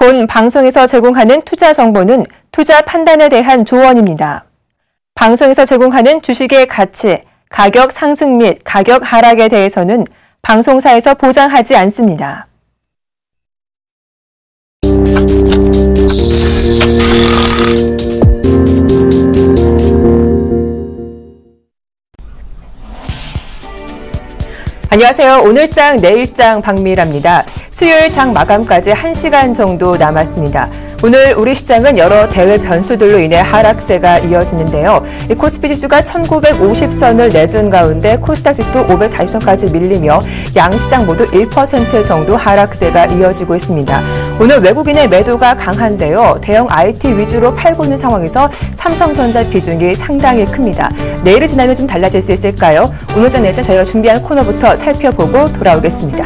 본 방송에서 제공하는 투자 정보는 투자 판단에 대한 조언입니다. 방송에서 제공하는 주식의 가치, 가격 상승 및 가격 하락에 대해서는 방송사에서 보장하지 않습니다. 안녕하세요. 오늘장 내일장 박미라입니다. 수요일 장 마감까지 1시간 정도 남았습니다. 오늘 우리 시장은 여러 대외 변수들로 인해 하락세가 이어지는데요. 코스피 지수가 1950선을 내준 가운데 코스닥 지수도 540선까지 밀리며 양시장 모두 1% 정도 하락세가 이어지고 있습니다. 오늘 외국인의 매도가 강한데요. 대형 IT 위주로 팔고 있는 상황에서 삼성전자 비중이 상당히 큽니다. 내일을 지나면 좀 달라질 수 있을까요? 오늘장 내일장 저희가 준비한 코너부터 살펴보고 돌아오겠습니다.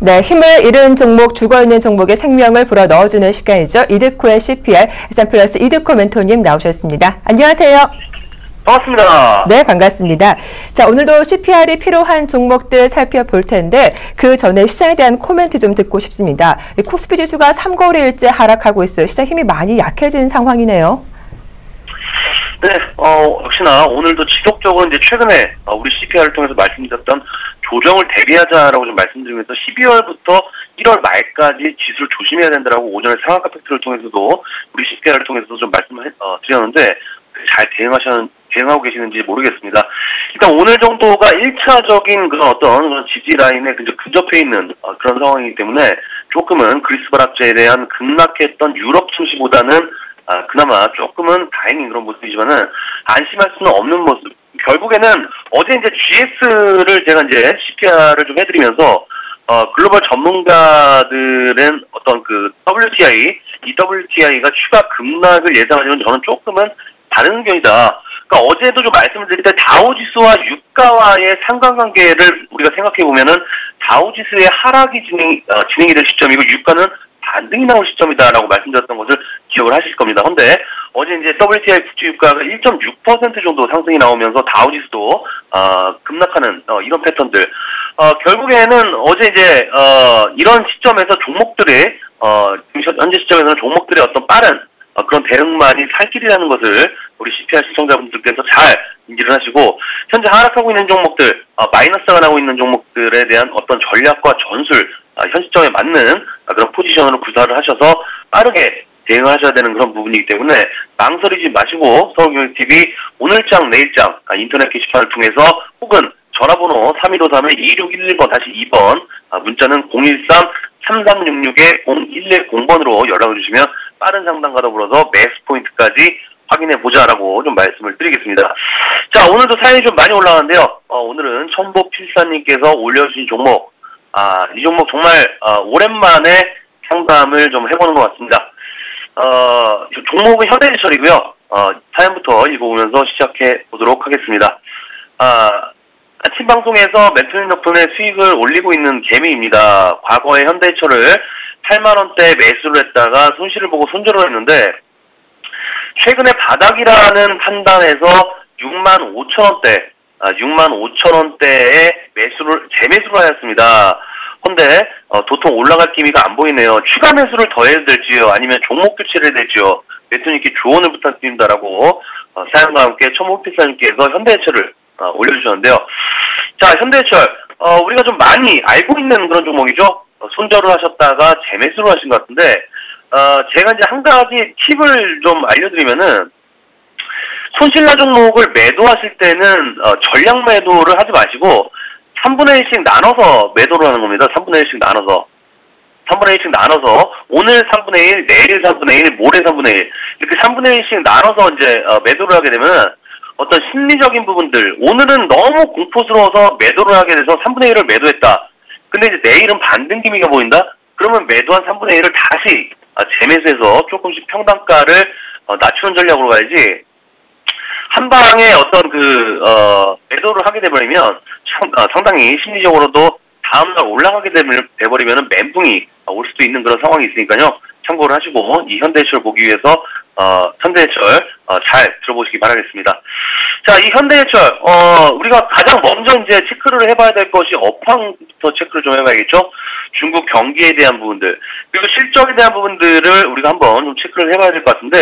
네, 힘을 잃은 종목, 죽어있는 종목에 생명을 불어넣어주는 시간이죠. 이드코의 CPR, S&P 이드코 멘토님 나오셨습니다. 안녕하세요. 반갑습니다. 네, 반갑습니다. 자, 오늘도 CPR이 필요한 종목들 살펴볼 텐데 그 전에 시장에 대한 코멘트 좀 듣고 싶습니다. 코스피 지수가 3거래일째 하락하고 있어요. 시장 힘이 많이 약해진 상황이네요. 네, 역시나 오늘도 지속적으로 이제 최근에 우리 CPR을 통해서 말씀드렸던 조정을 대비하자라고 좀 말씀드리면서 12월부터 1월 말까지 지수를 조심해야 된다라고 오전에 상한가 팩트를 통해서도 우리 CPR을 통해서도 좀 말씀을 드렸는데 잘 대응하고 계시는지 모르겠습니다. 일단 오늘 정도가 1차적인 그런 어떤 그런 지지 라인에 근접해 있는 그런 상황이기 때문에 조금은 그리스 발악제에 대한 급락했던 유럽 증시보다는 그나마 조금은 다행인 그런 모습이지만은 안심할 수는 없는 모습. 결국에는 어제 이제 GS를 제가 이제 CPR을 좀 해드리면서 글로벌 전문가들은 어떤 그 WTI, 이 WTI가 추가 급락을 예상하지만 저는 조금은 다른 의견이다. 그러니까 어제도 좀 말씀을 드릴 때 다우지수와 유가와의 상관관계를 우리가 생각해 보면은 다우지수의 하락이 진행이 될 시점이고 유가는 반등이 나올 시점이다라고 말씀드렸던 것을 기억을 하실 겁니다. 근데 어제 이제 WTI 국제 유가가 1.6% 정도 상승이 나오면서 다우지수도 급락하는 이런 패턴들. 결국에는 어제 이제 이런 시점에서 종목들의 현재 시점에서는 종목들의 어떤 빠른 그런 대응만이 살 길이라는 것을 우리 CPR 시청자분들께서 잘 인지를 하시고 현재 하락하고 있는 종목들, 마이너스가 나고 있는 종목들에 대한 어떤 전략과 전술, 현 시점에 맞는 그런 포지션으로 구사를 하셔서 빠르게 대응을 하셔야 되는 그런 부분이기 때문에 망설이지 마시고 서울경제TV 오늘장 내일장 인터넷 게시판을 통해서 혹은 전화번호 3153-2611번 다시 2번 문자는 013-3366-0110번으로 연락을 주시면 빠른 상담과 더불어서 매수 포인트까지 확인해보자라고 좀 말씀을 드리겠습니다. 자, 오늘도 사연이 좀 많이 올라왔는데요. 오늘은 천복필사님께서 올려주신 종목, 이 종목 정말 오랜만에 상담을 좀 해보는 것 같습니다. 종목은 현대제철이고요. 사연부터 읽어보면서 시작해 보도록 하겠습니다. 아침 방송에서 멘토님 덕분에 수익을 올리고 있는 개미입니다. 과거에 현대제철을 8만원대 매수를 했다가 손실을 보고 손절을 했는데 최근에 바닥이라는 판단에서 65,000원대, 65,000원대에 재매수를 하였습니다. 근데 도통 올라갈 기미가 안 보이네요. 추가 매수를 더 해야 될지요? 아니면 종목 교체를 해야 될지요? 멘토님께 조언을 부탁드립니다라고 사연과 함께 천목필사님께서 현대제철을 올려주셨는데요. 자, 현대제철 우리가 좀 많이 알고 있는 그런 종목이죠. 손절을 하셨다가 재매수를 하신 것 같은데 제가 이제 한 가지 팁을 좀 알려드리면은 손실나 종목을 매도하실 때는 전량 매도를 하지 마시고 3분의 1씩 나눠서 매도를 하는 겁니다. 3분의 1씩 나눠서. 3분의 1씩 나눠서 오늘 3분의 1, 내일 3분의 1, 모레 3분의 1 이렇게 3분의 1씩 나눠서 이제 매도를 하게 되면 어떤 심리적인 부분들 오늘은 너무 공포스러워서 매도를 하게 돼서 3분의 1을 매도했다. 근데 이제 내일은 반등 기미가 보인다? 그러면 매도한 3분의 1을 다시 재매수해서 조금씩 평단가를 낮추는 전략으로 가야지, 한 방에 어떤 매도를 하게 돼버리면 상당히 심리적으로도 다음날 올라가게 돼버리면 멘붕이 올 수도 있는 그런 상황이 있으니까요. 참고를 하시고 이 현대해철 보기 위해서 현대해철 잘 들어보시기 바라겠습니다. 자, 이 현대해철 우리가 가장 먼저 이제 체크를 해봐야 될 것이 업황부터 체크를 좀 해봐야겠죠. 중국 경기에 대한 부분들 그리고 실적에 대한 부분들을 우리가 한번 좀 체크를 해봐야 될 것 같은데,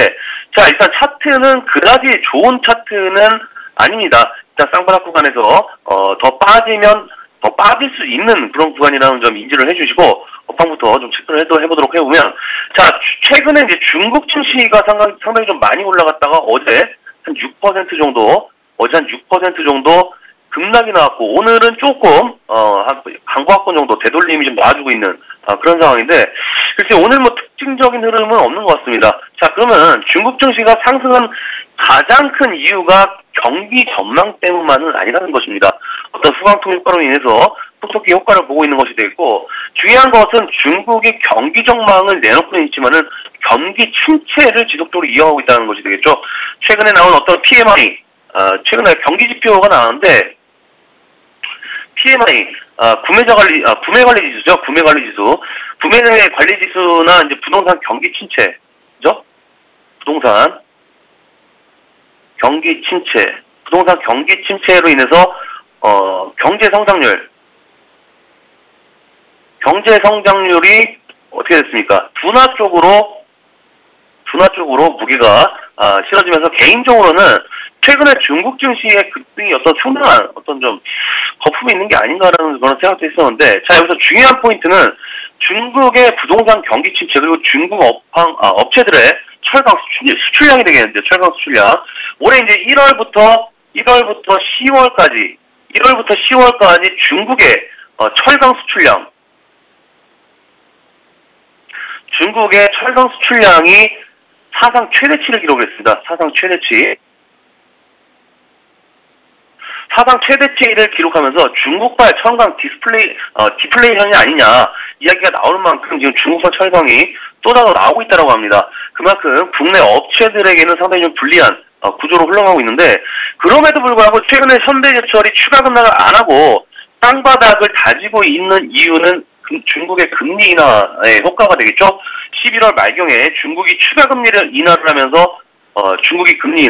자, 일단 차트는 그다지 좋은 차트는 아닙니다. 일단 쌍바닥 구간에서 더 빠지면 더 빠질 수 있는 그런 구간이라는 점 인지를 해주시고 업황부터 좀 체크를 해보도록 해보면, 자, 최근에 이제 중국 증시가 상당히 좀 많이 올라갔다가 어제 한 6% 정도, 급락이 나왔고, 오늘은 조금 한 강보합권 정도 되돌림이 좀 나와주고 있는 그런 상황인데, 글쎄 오늘 뭐 특징적인 흐름은 없는 것 같습니다. 자, 그러면 중국 증시가 상승한 가장 큰 이유가 경기 전망 때문만은 아니라는 것입니다. 어떤 후방통 효과로 인해서 속속기 효과를 보고 있는 것이 되겠고, 중요한 것은 중국이 경기 전망을 내놓고는 있지만은 경기 침체를 지속적으로 이어가고 있다는 것이 되겠죠. 최근에 나온 어떤 PMI, 최근에 경기 지표가 나왔는데, PMI, 구매 관리 지수죠. 구매 관리 지수나 이제 부동산 경기 침체, 그죠? 부동산 경기 침체로 인해서 경제 성장률이 어떻게 됐습니까? 둔화 쪽으로 무게가 실어지면서 개인적으로는 최근에 중국 증시의 급등이 어떤 상당한 어떤 좀 거품이 있는 게 아닌가라는 그런 생각도 있었는데, 자, 여기서 중요한 포인트는 중국의 부동산 경기 침체 그리고 중국 업체들의 철강 수출량이 되겠는데, 철강 수출량 올해 이제 1월부터 10월까지 중국의 철강 수출량이 사상 최대치를 기록했습니다. 사상 최대치를 기록하면서 중국발 철강 디플레이션이 아니냐 이야기가 나오는 만큼 지금 중국산 철강이 쏟아져 나오고 있다고 합니다. 그만큼 국내 업체들에게는 상당히 좀 불리한 구조로 흘러가고 있는데, 그럼에도 불구하고 최근에 현대제철이 추가 급락을 안 하고 땅바닥을 다지고 있는 이유는 중국의 금리 인하의 효과가 되겠죠. 11월 말경에 중국이 추가 금리를 인하를 하면서 중국이 금리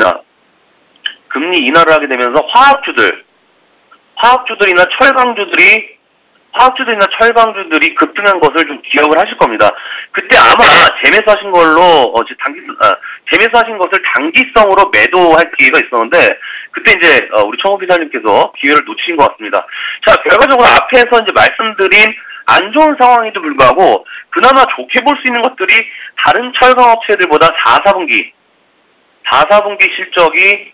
인하를 하게 되면서 화학주들이나 철강주들이 급등한 것을 좀 기억을 하실 겁니다. 그때 아마 재매수하신 것을 단기성으로 매도할 기회가 있었는데, 그때 이제 우리 청호 기자님께서 기회를 놓치신 것 같습니다. 자, 결과적으로 앞에서 이제 말씀드린 안 좋은 상황에도 불구하고 그나마 좋게 볼 수 있는 것들이 다른 철강 업체들보다 4, 4분기 실적이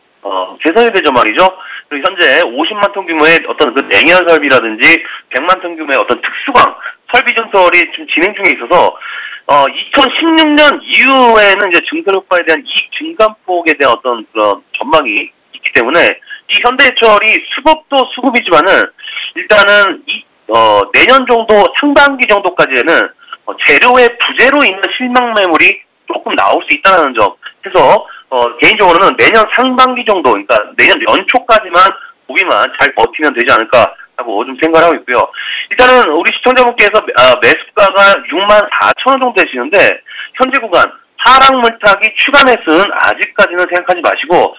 개선이 되죠 말이죠. 그리고 현재 50만 톤 규모의 어떤 그 냉연 설비라든지 100만 톤 규모의 어떤 특수광 설비 증설이 좀 진행 중에 있어서 2016년 이후에는 이제 증설 효과에 대한 이익 증감폭에 대한 어떤 그런 전망이 있기 때문에 이 현대해철이 수급도 수급이지만은 일단은 내년 정도 상반기 정도까지는 재료의 부재로 인한 실망 매물이 조금 나올 수 있다는 점 해서 개인적으로는 내년 상반기 정도, 그러니까 내년 연초까지만 보기만 잘 버티면 되지 않을까라고 좀 생각을 하고 있고요. 일단은 우리 시청자분께서 매수가가 64,000원 정도 되시는데, 현재 구간 하락 물타기 추가 매수는 아직까지는 생각하지 마시고,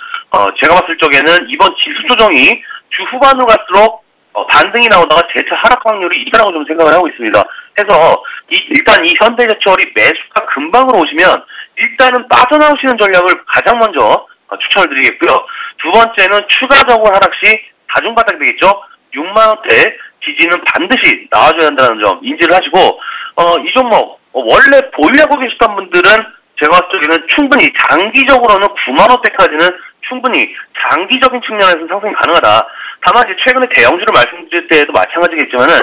제가 봤을 적에는 이번 지수 조정이 주 후반으로 갈수록 반등이 나오다가 재차 하락 확률이 있다라고 좀 생각을 하고 있습니다. 해서 일단 이 현대제철이 매수가 근방으로 오시면 일단은 빠져나오시는 전략을 가장 먼저 추천을 드리겠고요. 두 번째는 추가적으로 하락 시 다중바닥이 되겠죠. 6만원대 지지는 반드시 나와줘야 한다는 점 인지를 하시고, 이 종목 원래 보유하고 계셨던 분들은 제가 봤을 때는 충분히 장기적으로는 9만원대까지는 충분히 장기적인 측면에서 상승이 가능하다. 다만 이제 최근에 대형주를 말씀드릴 때에도 마찬가지겠지만은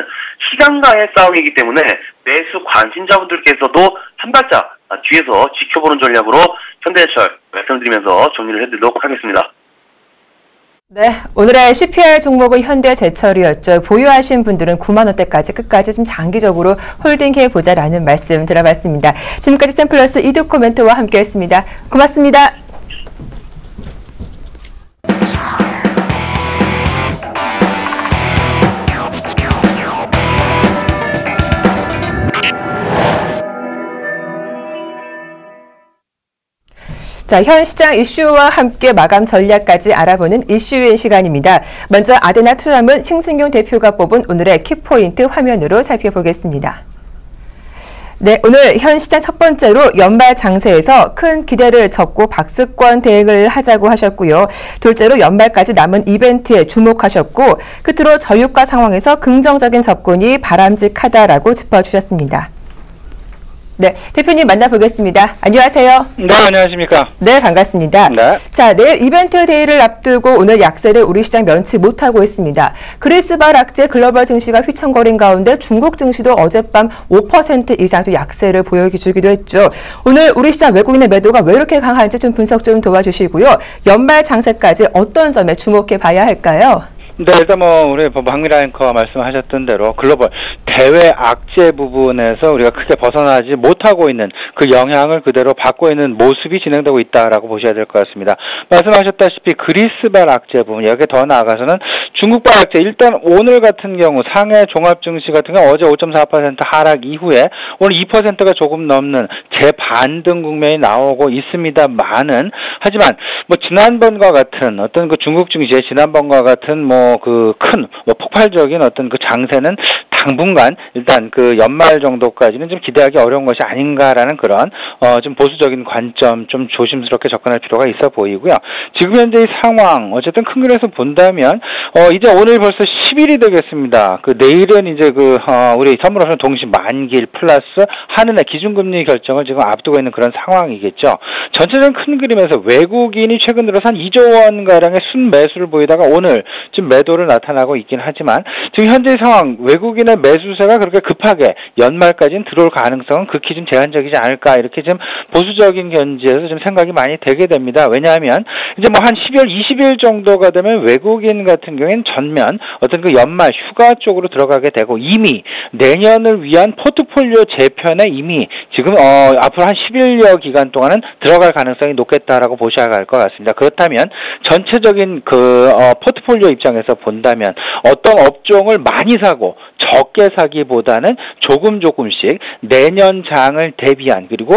시간과의 싸움이기 때문에 매수 관심자분들께서도 한 발짝 뒤에서 지켜보는 전략으로 현대해철 말씀드리면서 정리를 해드리도록 하겠습니다. 네, 오늘의 CPR 종목은 현대제철이었죠. 보유하신 분들은 9만 원대까지 끝까지 좀 장기적으로 홀딩해 보자라는 말씀 들어봤습니다. 지금까지 샘플러스 이두코 멘토와 함께했습니다. 고맙습니다. 자, 현 시장 이슈와 함께 마감 전략까지 알아보는 이슈인 시간입니다. 먼저 아데나 투자문 신승용 대표가 뽑은 오늘의 키포인트 화면으로 살펴보겠습니다. 네, 오늘 현 시장 첫 번째로 연말 장세에서 큰 기대를 접고 박스권 대응을 하자고 하셨고요. 둘째로 연말까지 남은 이벤트에 주목하셨고, 끝으로 저유가 상황에서 긍정적인 접근이 바람직하다라고 짚어주셨습니다. 네, 대표님 만나보겠습니다. 안녕하세요. 네, 안녕하십니까. 네, 반갑습니다. 네. 자, 내일 이벤트 데이를 앞두고 오늘 약세를 우리 시장 면치 못하고 있습니다. 그리스발 악재 글로벌 증시가 휘청거린 가운데 중국 증시도 어젯밤 5% 이상 약세를 보여주기도 했죠. 오늘 우리 시장 외국인의 매도가 왜 이렇게 강한지 좀 분석 좀 도와주시고요. 연말 장세까지 어떤 점에 주목해 봐야 할까요? 네, 일단 우리 박미라 앵커가 말씀하셨던 대로 글로벌 대외 악재 부분에서 우리가 크게 벗어나지 못하고 있는 그 영향을 그대로 받고 있는 모습이 진행되고 있다라고 보셔야 될 것 같습니다. 말씀하셨다시피 그리스발 악재 부분, 여기에 더 나아가서는 중국발 악재, 일단 오늘 같은 경우 상해 종합증시 같은 경우 어제 5.4% 하락 이후에 오늘 2%가 조금 넘는 재반등 국면이 나오고 있습니다만은, 하지만 지난번과 같은 어떤 그 중국 증시의 지난번과 같은 큰 폭발적인 어떤 그 장세는 당분간 일단 그 연말 정도까지는 좀 기대하기 어려운 것이 아닌가라는 그런 좀 보수적인 관점, 좀 조심스럽게 접근할 필요가 있어 보이고요. 지금 현재의 상황 어쨌든 큰 그림에서 본다면 이제 오늘 벌써 10일이 되겠습니다. 그 내일은 이제 우리 선물옵션 동시 만기일 플러스 한은의 기준금리 결정을 지금 앞두고 있는 그런 상황이겠죠. 전체적인 큰 그림에서 외국인이 최근 들어서 한 2조 원 가량의 순매수를 보이다가 오늘 좀 매도를 나타나고 있긴 하지만, 지금 현재 상황 외국인의 매수세가 그렇게 급하게 연말까지는 들어올 가능성은 극히 좀 제한적이지 않을까, 이렇게 좀 보수적인 견지에서 좀 생각이 많이 되게 됩니다. 왜냐하면 이제 한 12월 20일 정도가 되면 외국인 같은 경우에는 전면 어떤 그 연말 휴가 쪽으로 들어가게 되고, 이미 내년을 위한 포트폴리오 재편에 이미 지금 앞으로 한 10일여 기간 동안은 들어갈 가능성이 높겠다라고 보셔야 할 것 같습니다. 그렇다면 전체적인 포트폴리오 입장에서 본다면 어떤 업종을 많이 사고 적게 사기보다는 조금씩 내년 장을 대비한, 그리고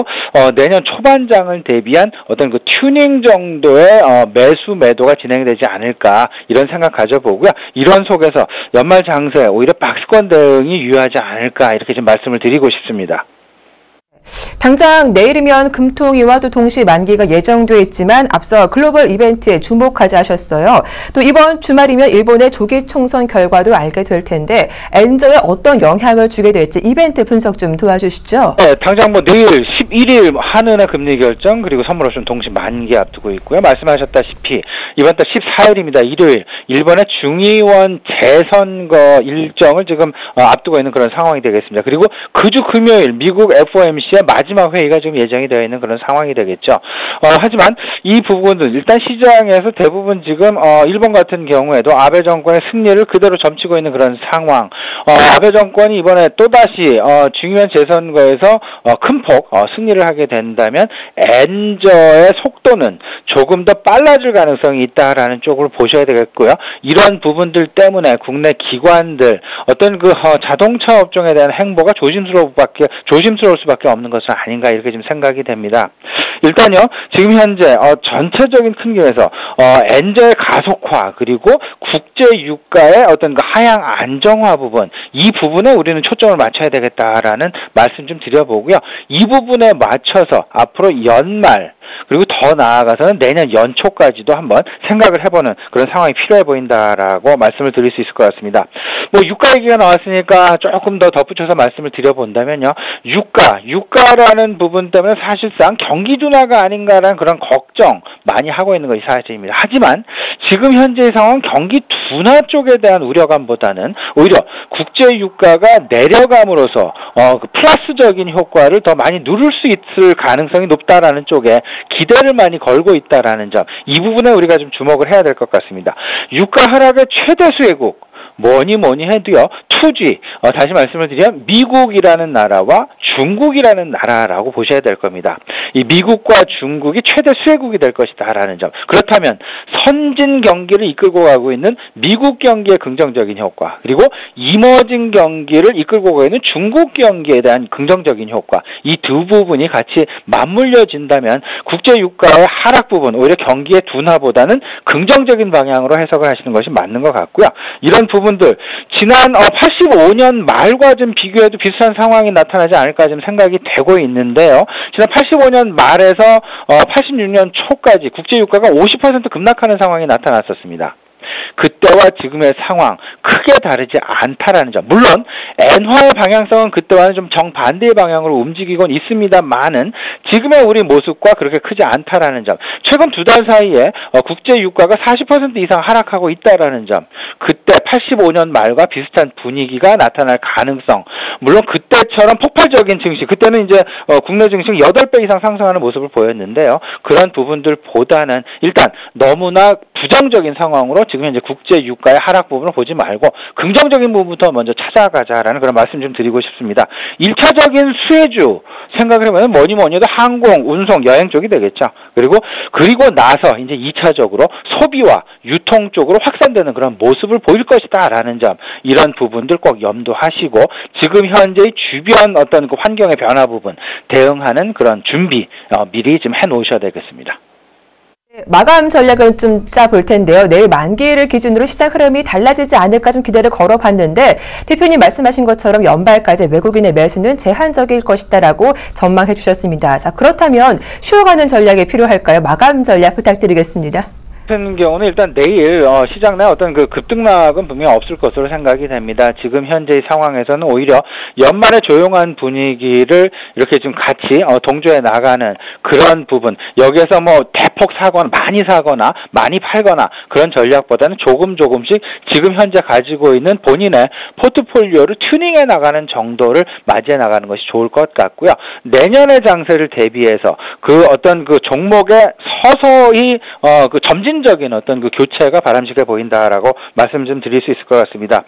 내년 초반장을 대비한 어떤 그 튜닝 정도의 매도가 진행되지 않을까, 이런 생각 가져보고요. 이런 속에서 연말 장세 오히려 박스권 대응이 유효하지 않을까, 이렇게 좀 말씀을 드리고 싶습니다. 당장 내일이면 금통위와 또 동시 만기가 예정돼 있지만 앞서 글로벌 이벤트에 주목하자 하셨어요. 또 이번 주말이면 일본의 조기 총선 결과도 알게 될 텐데 엔저에 어떤 영향을 주게 될지 이벤트 분석 좀 도와주시죠. 네, 당장 내일 11일 한은의 금리 결정, 그리고 선물옵션 동시 만기 앞두고 있고요. 말씀하셨다시피 이번 달 14일입니다. 일요일 일본의 중의원 재선거 일정을 지금 앞두고 있는 그런 상황이 되겠습니다. 그리고 그 주 금요일 미국 FOMC의 마지막 회의가 지금 예정이 되어 있는 그런 상황이 되겠죠. 하지만 이 부분은 일단 시장에서 대부분 지금 일본 같은 경우에도 아베 정권의 승리를 그대로 점치고 있는 그런 상황. 아베 정권이 이번에 또다시 중의원 재선거에서 큰 폭 승리를 하게 된다면 엔저의 속도는 조금 더 빨라질 가능성이 있다라는 쪽으로 보셔야 되겠고요. 이런 부분들 때문에 국내 기관들 어떤 그 자동차 업종에 대한 행보가 조심스러울 수밖에 없는 것은 아닌가, 이렇게 좀 생각이 됩니다. 일단요, 지금 현재 전체적인 큰 그림에서 엔저의 가속화, 그리고 국제 유가의 어떤 그 하향 안정화 부분, 이 부분에 우리는 초점을 맞춰야 되겠다라는 말씀 좀 드려보고요. 이 부분에 맞춰서 앞으로 연말, 그리고 더 나아가서는 내년 연초까지도 한번 생각을 해보는 그런 상황이 필요해 보인다라고 말씀을 드릴 수 있을 것 같습니다. 유가 얘기가 나왔으니까 조금 더 덧붙여서 말씀을 드려본다면요. 유가라는 부분 때문에 사실상 경기 둔화가 아닌가라는 그런 걱정 많이 하고 있는 것이 사실입니다. 하지만 지금 현재의 상황은 경기 둔화 쪽에 대한 우려감보다는 오히려 국제 국제 유가가 내려감으로써 그 플러스적인 효과를 더 많이 누릴 수 있을 가능성이 높다라는 쪽에 기대를 많이 걸고 있다라는 점, 이 부분에 우리가 좀 주목을 해야 될 것 같습니다. 유가 하락의 최대 수혜국, 뭐니 해도요, 투지, 다시 말씀을 드리면 미국이라는 나라와 중국이라는 나라라고 보셔야 될 겁니다. 이 미국과 중국이 최대 수혜국이 될 것이다라는 점. 그렇다면 선진 경기를 이끌고 가고 있는 미국 경기의 긍정적인 효과, 그리고 이머징 경기를 이끌고 가고 있는 중국 경기에 대한 긍정적인 효과, 이 두 부분이 같이 맞물려진다면 국제 유가의 하락 부분, 오히려 경기의 둔화보다는 긍정적인 방향으로 해석을 하시는 것이 맞는 것 같고요. 이런 부분들 지난 85년 말과 좀 비교해도 비슷한 상황이 나타나지 않을까 좀 생각이 되고 있는데요. 지난 85년 말에서 86년 초까지 국제 유가가 50% 급락하는 상황이 나타났었습니다. 그때와 지금의 상황 크게 다르지 않다라는 점. 물론 엔화의 방향성은 그때와는 좀 정반대의 방향으로 움직이곤 있습니다만은 지금의 우리 모습과 그렇게 크지 않다라는 점. 최근 두 달 사이에 국제 유가가 40% 이상 하락하고 있다라는 점. 그때 85년 말과 비슷한 분위기가 나타날 가능성. 물론 그때처럼 폭발적인 증시, 그때는 이제 국내 증시가 8배 이상 상승하는 모습을 보였는데요. 그런 부분들보다는 일단 너무나 부정적인 상황으로 지금 현재 국제 유가의 하락 부분을 보지 말고 긍정적인 부분부터 먼저 찾아가자라는 그런 말씀 좀 드리고 싶습니다. 1차적인 수혜주 생각을 해보면 뭐니 해도 항공, 운송, 여행 쪽이 되겠죠. 그리고 나서 이제 2차적으로 소비와 유통 쪽으로 확산되는 그런 모습을 보일 것이다라는 점, 이런 부분들 꼭 염두하시고 지금 현재의 주변 어떤 그 환경의 변화 부분 대응하는 그런 준비 미리 좀 해놓으셔야 되겠습니다. 마감 전략을 좀 짜볼 텐데요. 내일 만기를 기준으로 시장 흐름이 달라지지 않을까 좀 기대를 걸어봤는데 대표님 말씀하신 것처럼 연말까지 외국인의 매수는 제한적일 것이다라고 전망해 주셨습니다. 자, 그렇다면 쉬어가는 전략이 필요할까요? 마감 전략 부탁드리겠습니다. 같은 경우는 일단 내일 시장 내 어떤 그 급등락은 분명히 없을 것으로 생각이 됩니다. 지금 현재의 상황에서는 오히려 연말의 조용한 분위기를 이렇게 좀 같이 동조해 나가는 그런 부분, 여기에서 뭐 대폭 사거나 많이 팔거나 그런 전략보다는 조금씩 지금 현재 가지고 있는 본인의 포트폴리오를 튜닝해 나가는 정도를 맞이해 나가는 것이 좋을 것 같고요. 내년의 장세를 대비해서 그 어떤 그 종목에 서서히 그 점진적인 어떤 그 교체가 바람직해 보인다라고 말씀 좀 드릴 수 있을 것 같습니다.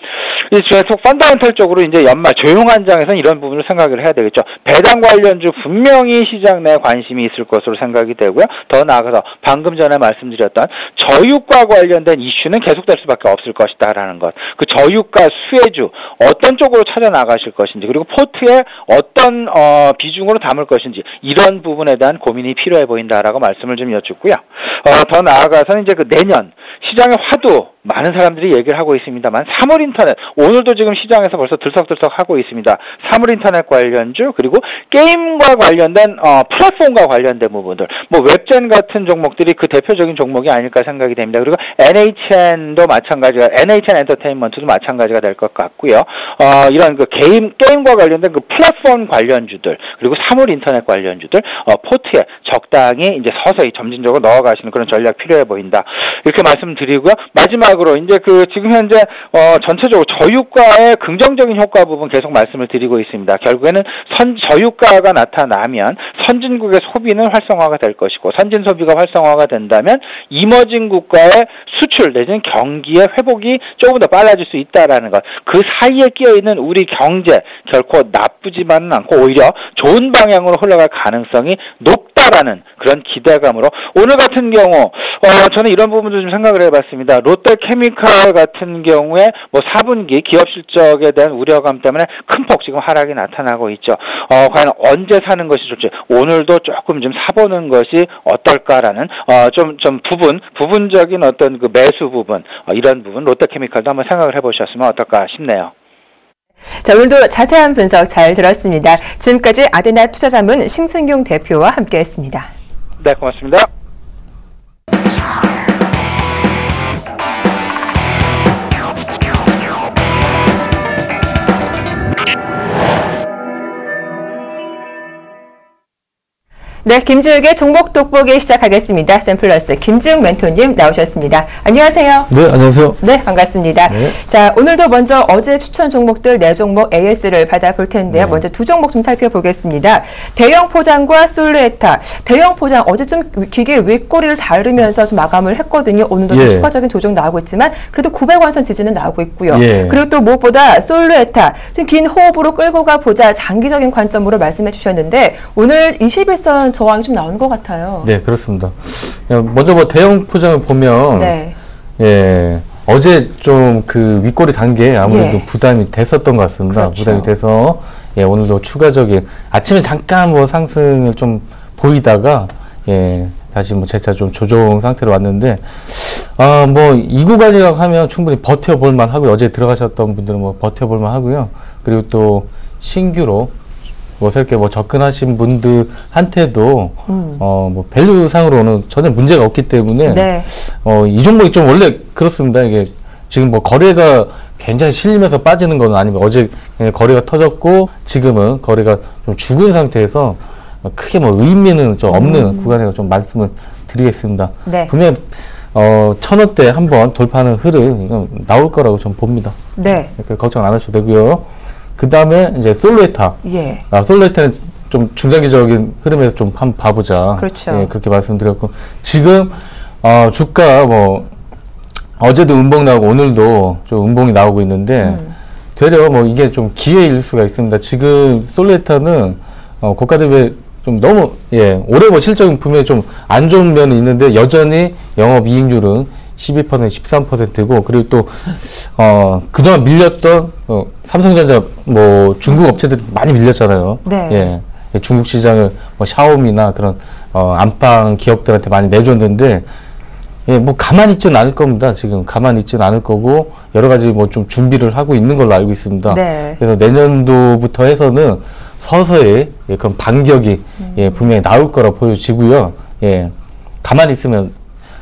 계속 펀더멘털적으로 이제 연말 조용한 장에서는 이런 부분을 생각을 해야 되겠죠. 배당 관련주 분명히 시장 내에 관심이 있을 것으로 생각이 되고요. 더 나아가서 방금 전에 말씀드렸던 저유가 관련된 이슈는 계속될 수밖에 없을 것이다라는 것. 그 저유가 수혜주 어떤 쪽으로 찾아 나가실 것인지, 그리고 포트에 어떤 비중으로 담을 것인지, 이런 부분에 대한 고민이 필요해 보인다라고 말씀을 좀 여쭙고요. 더 나아가서는 이제 그 내년 시장의 화두, 많은 사람들이 얘기를 하고 있습니다만 3월 인터넷, 오늘도 지금 시장에서 벌써 들썩들썩 하고 있습니다. 3월 인터넷 관련주, 그리고 게임과 관련된 플랫폼과 관련된 부분들, 뭐 웹젠 같은 종목들이 그 대표적인 종목이 아닐까 생각이 됩니다. 그리고 NHN도 마찬가지가, NHN 엔터테인먼트도 마찬가지가 될 것 같고요. 이런 그 게임과 관련된 그 플랫폼 관련주들, 그리고 3월 인터넷 관련주들 포트에 적당히 이제 서서히 점진적으로 넣어가시는 그런 전략 필요해 보인다. 이렇게 말씀드리고요. 마지막으로 이제 그 지금 현재 전체적으로 저유가의 긍정적인 효과 부분 계속 말씀을 드리고 있습니다. 결국에는 저유가가 나타나면 선진국의 소비는 활성화가 될 것이고, 선진 소비가 활성화가 된다면 이머징 국가의 수출 내지는 경기의 회복이 조금 더 빨라질 수 있다라는 것. 그 사이에 끼어 있는 우리 경제 결코 나쁘지만은 않고 오히려 좋은 방향으로 흘러갈 가능성이 높다라는 그런 기대감으로 오늘 같은 경우 저는 이런 부분도 좀 생각을 해봤습니다. 롯데케미칼 같은 경우에 뭐 4분기 기업 실적에 대한 우려감 때문에 큰 폭 지금 하락이 나타나고 있죠. 과연 언제 사는 것이 좋지? 오늘도 조금 좀 사보는 것이 어떨까라는 좀 부분적인 어떤 그 매수 부분, 이런 부분 롯데케미칼도 한번 생각을 해보셨으면 어떨까 싶네요. 자, 오늘도 자세한 분석 잘 들었습니다. 지금까지 아데나 투자자문 심승용 대표와 함께했습니다. 네, 고맙습니다. 네, 김지욱의 종목 돋보기 시작하겠습니다. 샘플러스 김지욱 멘토님 나오셨습니다. 안녕하세요. 네, 안녕하세요. 네, 반갑습니다. 네. 자, 오늘도 먼저 어제 추천 종목들 4종목 AS를 받아볼 텐데요. 네. 먼저 2종목 좀 살펴보겠습니다. 대형 포장과 솔루에타. 대형 포장 어제 좀 기계 윗꼬리를 다르면서 좀 마감을 했거든요. 오늘도 좀 예. 추가적인 조정 나오고 있지만 그래도 900원선 지지는 나오고 있고요. 예. 그리고 또 무엇보다 솔루에타 좀 긴 호흡으로 끌고 가보자 장기적인 관점으로 말씀해 주셨는데 오늘 21선 저항이 좀 나오는 것 같아요. 네, 그렇습니다. 먼저 뭐 대형 포장을 보면, 네. 예, 어제 좀 그 윗꼬리 단계 아무래도 예. 부담이 됐었던 것 같습니다. 그렇죠. 부담이 돼서, 예, 오늘도 추가적인, 아침에 잠깐 뭐 상승을 좀 보이다가, 예, 다시 뭐 재차 좀 조정 상태로 왔는데, 뭐, 이 구간이라고 하면 충분히 버텨볼 만 하고요. 어제 들어가셨던 분들은 뭐 버텨볼 만 하고요. 그리고 또 신규로 뭐 새롭게 뭐 접근하신 분들한테도 뭐 밸류상으로는 전혀 문제가 없기 때문에 네. 이 종목이 좀 원래 그렇습니다. 이게 지금 뭐 거래가 굉장히 실리면서 빠지는 건 아니고 어제 거래가 터졌고 지금은 거래가 좀 죽은 상태에서 크게 뭐 의미는 좀 없는 구간이라고 좀 말씀을 드리겠습니다. 네. 분명 1,000원대 한번 돌파하는 흐름 이건 나올 거라고 좀 봅니다. 네. 걱정 안 하셔도 되고요. 그 다음에 이제 솔루에타. 예. 솔루에타는 좀 중장기적인 흐름에서 좀 한번 봐보자. 그렇죠. 예, 그렇게 말씀드렸고 지금 주가 뭐 어제도 음봉 나오고 오늘도 좀 음봉이 나오고 있는데 되려 뭐 이게 좀 기회일 수가 있습니다. 지금 솔루에타는 고가 대비 좀 너무 올해 뭐 실적은 분명히 좀 안 좋은 면이 있는데 여전히 영업이익률은 12%, 13%고 그리고 또 그동안 밀렸던 삼성전자 뭐 중국 업체들이 많이 밀렸잖아요. 네. 예, 중국 시장을 뭐 샤오미나 그런 안방 기업들한테 많이 내줬는데 뭐 가만히 있지는 않을 겁니다. 지금 가만히 있지는 않을 거고 여러 가지 뭐 좀 준비를 하고 있는 걸로 알고 있습니다. 네. 그래서 내년도부터 해서는 서서히 그런 반격이 분명히 나올 거라 보여지고요. 가만히 있으면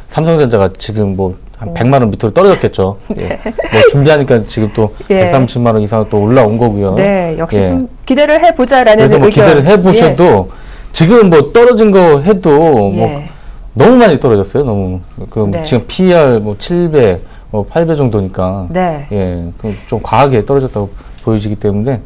삼성전자가 지금 뭐 한 100만 원 밑으로 떨어졌겠죠. 네. 뭐 준비하니까 지금 또 130만 원 이상 또 올라온 거고요. 네, 역시 좀 기대를 해보자라는 그래서 뭐 기대를 해보셔도 지금 뭐 떨어진 거 해도 뭐 너무 많이 떨어졌어요. 너무 지금 PER 뭐 7배, 뭐 8배 정도니까 그럼 좀 과하게 떨어졌다고 보여지기 때문에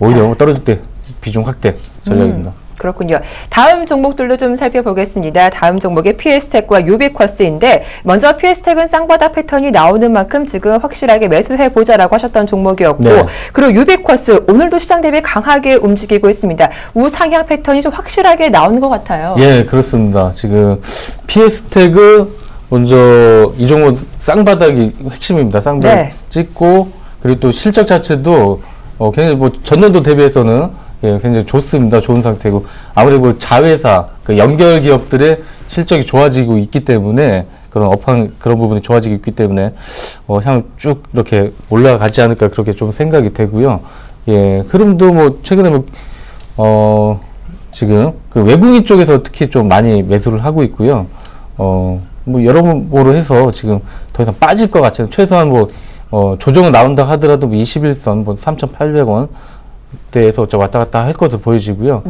오히려 떨어질 때 비중 확대 전략입니다. 그렇군요. 다음 종목들도 좀 살펴보겠습니다. 다음 종목이 PS텍과 유비쿼스인데 먼저 PS텍은 쌍바닥 패턴이 나오는 만큼 지금 확실하게 매수해보자라고 하셨던 종목이었고 그리고 유비쿼스 오늘도 시장 대비 강하게 움직이고 있습니다. 우상향 패턴이 좀 확실하게 나오는 것 같아요. 예, 그렇습니다. 지금 PS텍은 먼저 이 종목 쌍바닥이 핵심입니다. 쌍바닥 찍고 그리고 또 실적 자체도 굉장히 뭐 전년도 대비해서는 굉장히 좋습니다. 좋은 상태고 아무래도 자회사 그 연결 기업들의 실적이 좋아지고 있기 때문에 그런 그런 부분이 좋아지고 있기 때문에 향 쭉 이렇게 올라가지 않을까 그렇게 좀 생각이 되고요. 흐름도 뭐 최근에 지금 그 외국인 쪽에서 특히 좀 많이 매수를 하고 있고요. 뭐 여러모로 해서 지금 더 이상 빠질 것 같지 않아요. 최소한 뭐 조정은 나온다 하더라도 뭐 21선 뭐 3,800원 대에서 왔다 갔다 할 것으로 보여지고요.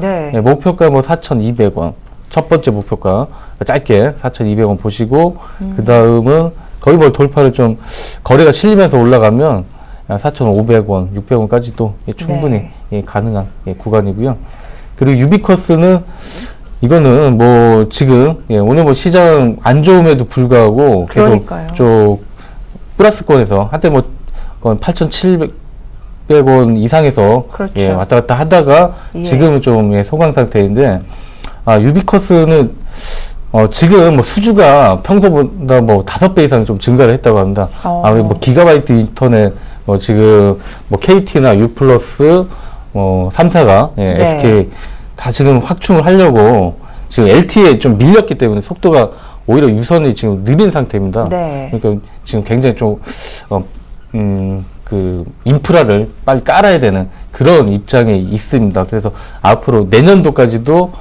목표가 뭐 4,200원. 첫 번째 목표가 짧게 4,200원 보시고 그 다음은 거의 뭐 돌파를 좀 거래가 실리면서 올라가면 4,500원, 600원까지도 충분히 가능한 구간이고요. 그리고 유비쿼스는 이거는 뭐 지금 오늘 뭐 시장 안 좋음에도 불구하고 계속 좀 플러스권에서 한때 뭐 8,700원 이상에서 왔다 갔다 하다가 지금은 좀 소강 상태인데 유비쿼스는 지금 뭐 수주가 평소보다 뭐 5배 이상 좀 증가를 했다고 합니다. 아무래도 뭐 기가바이트 인터넷 지금 뭐 KT나 유플러스 뭐 3사가 SK 다 지금 확충을 하려고 지금 LTE에 좀 밀렸기 때문에 속도가 오히려 유선이 지금 느린 상태입니다. 그러니까 지금 굉장히 좀 그 인프라를 빨리 깔아야 되는 그런 입장에 있습니다. 그래서 앞으로 내년도까지도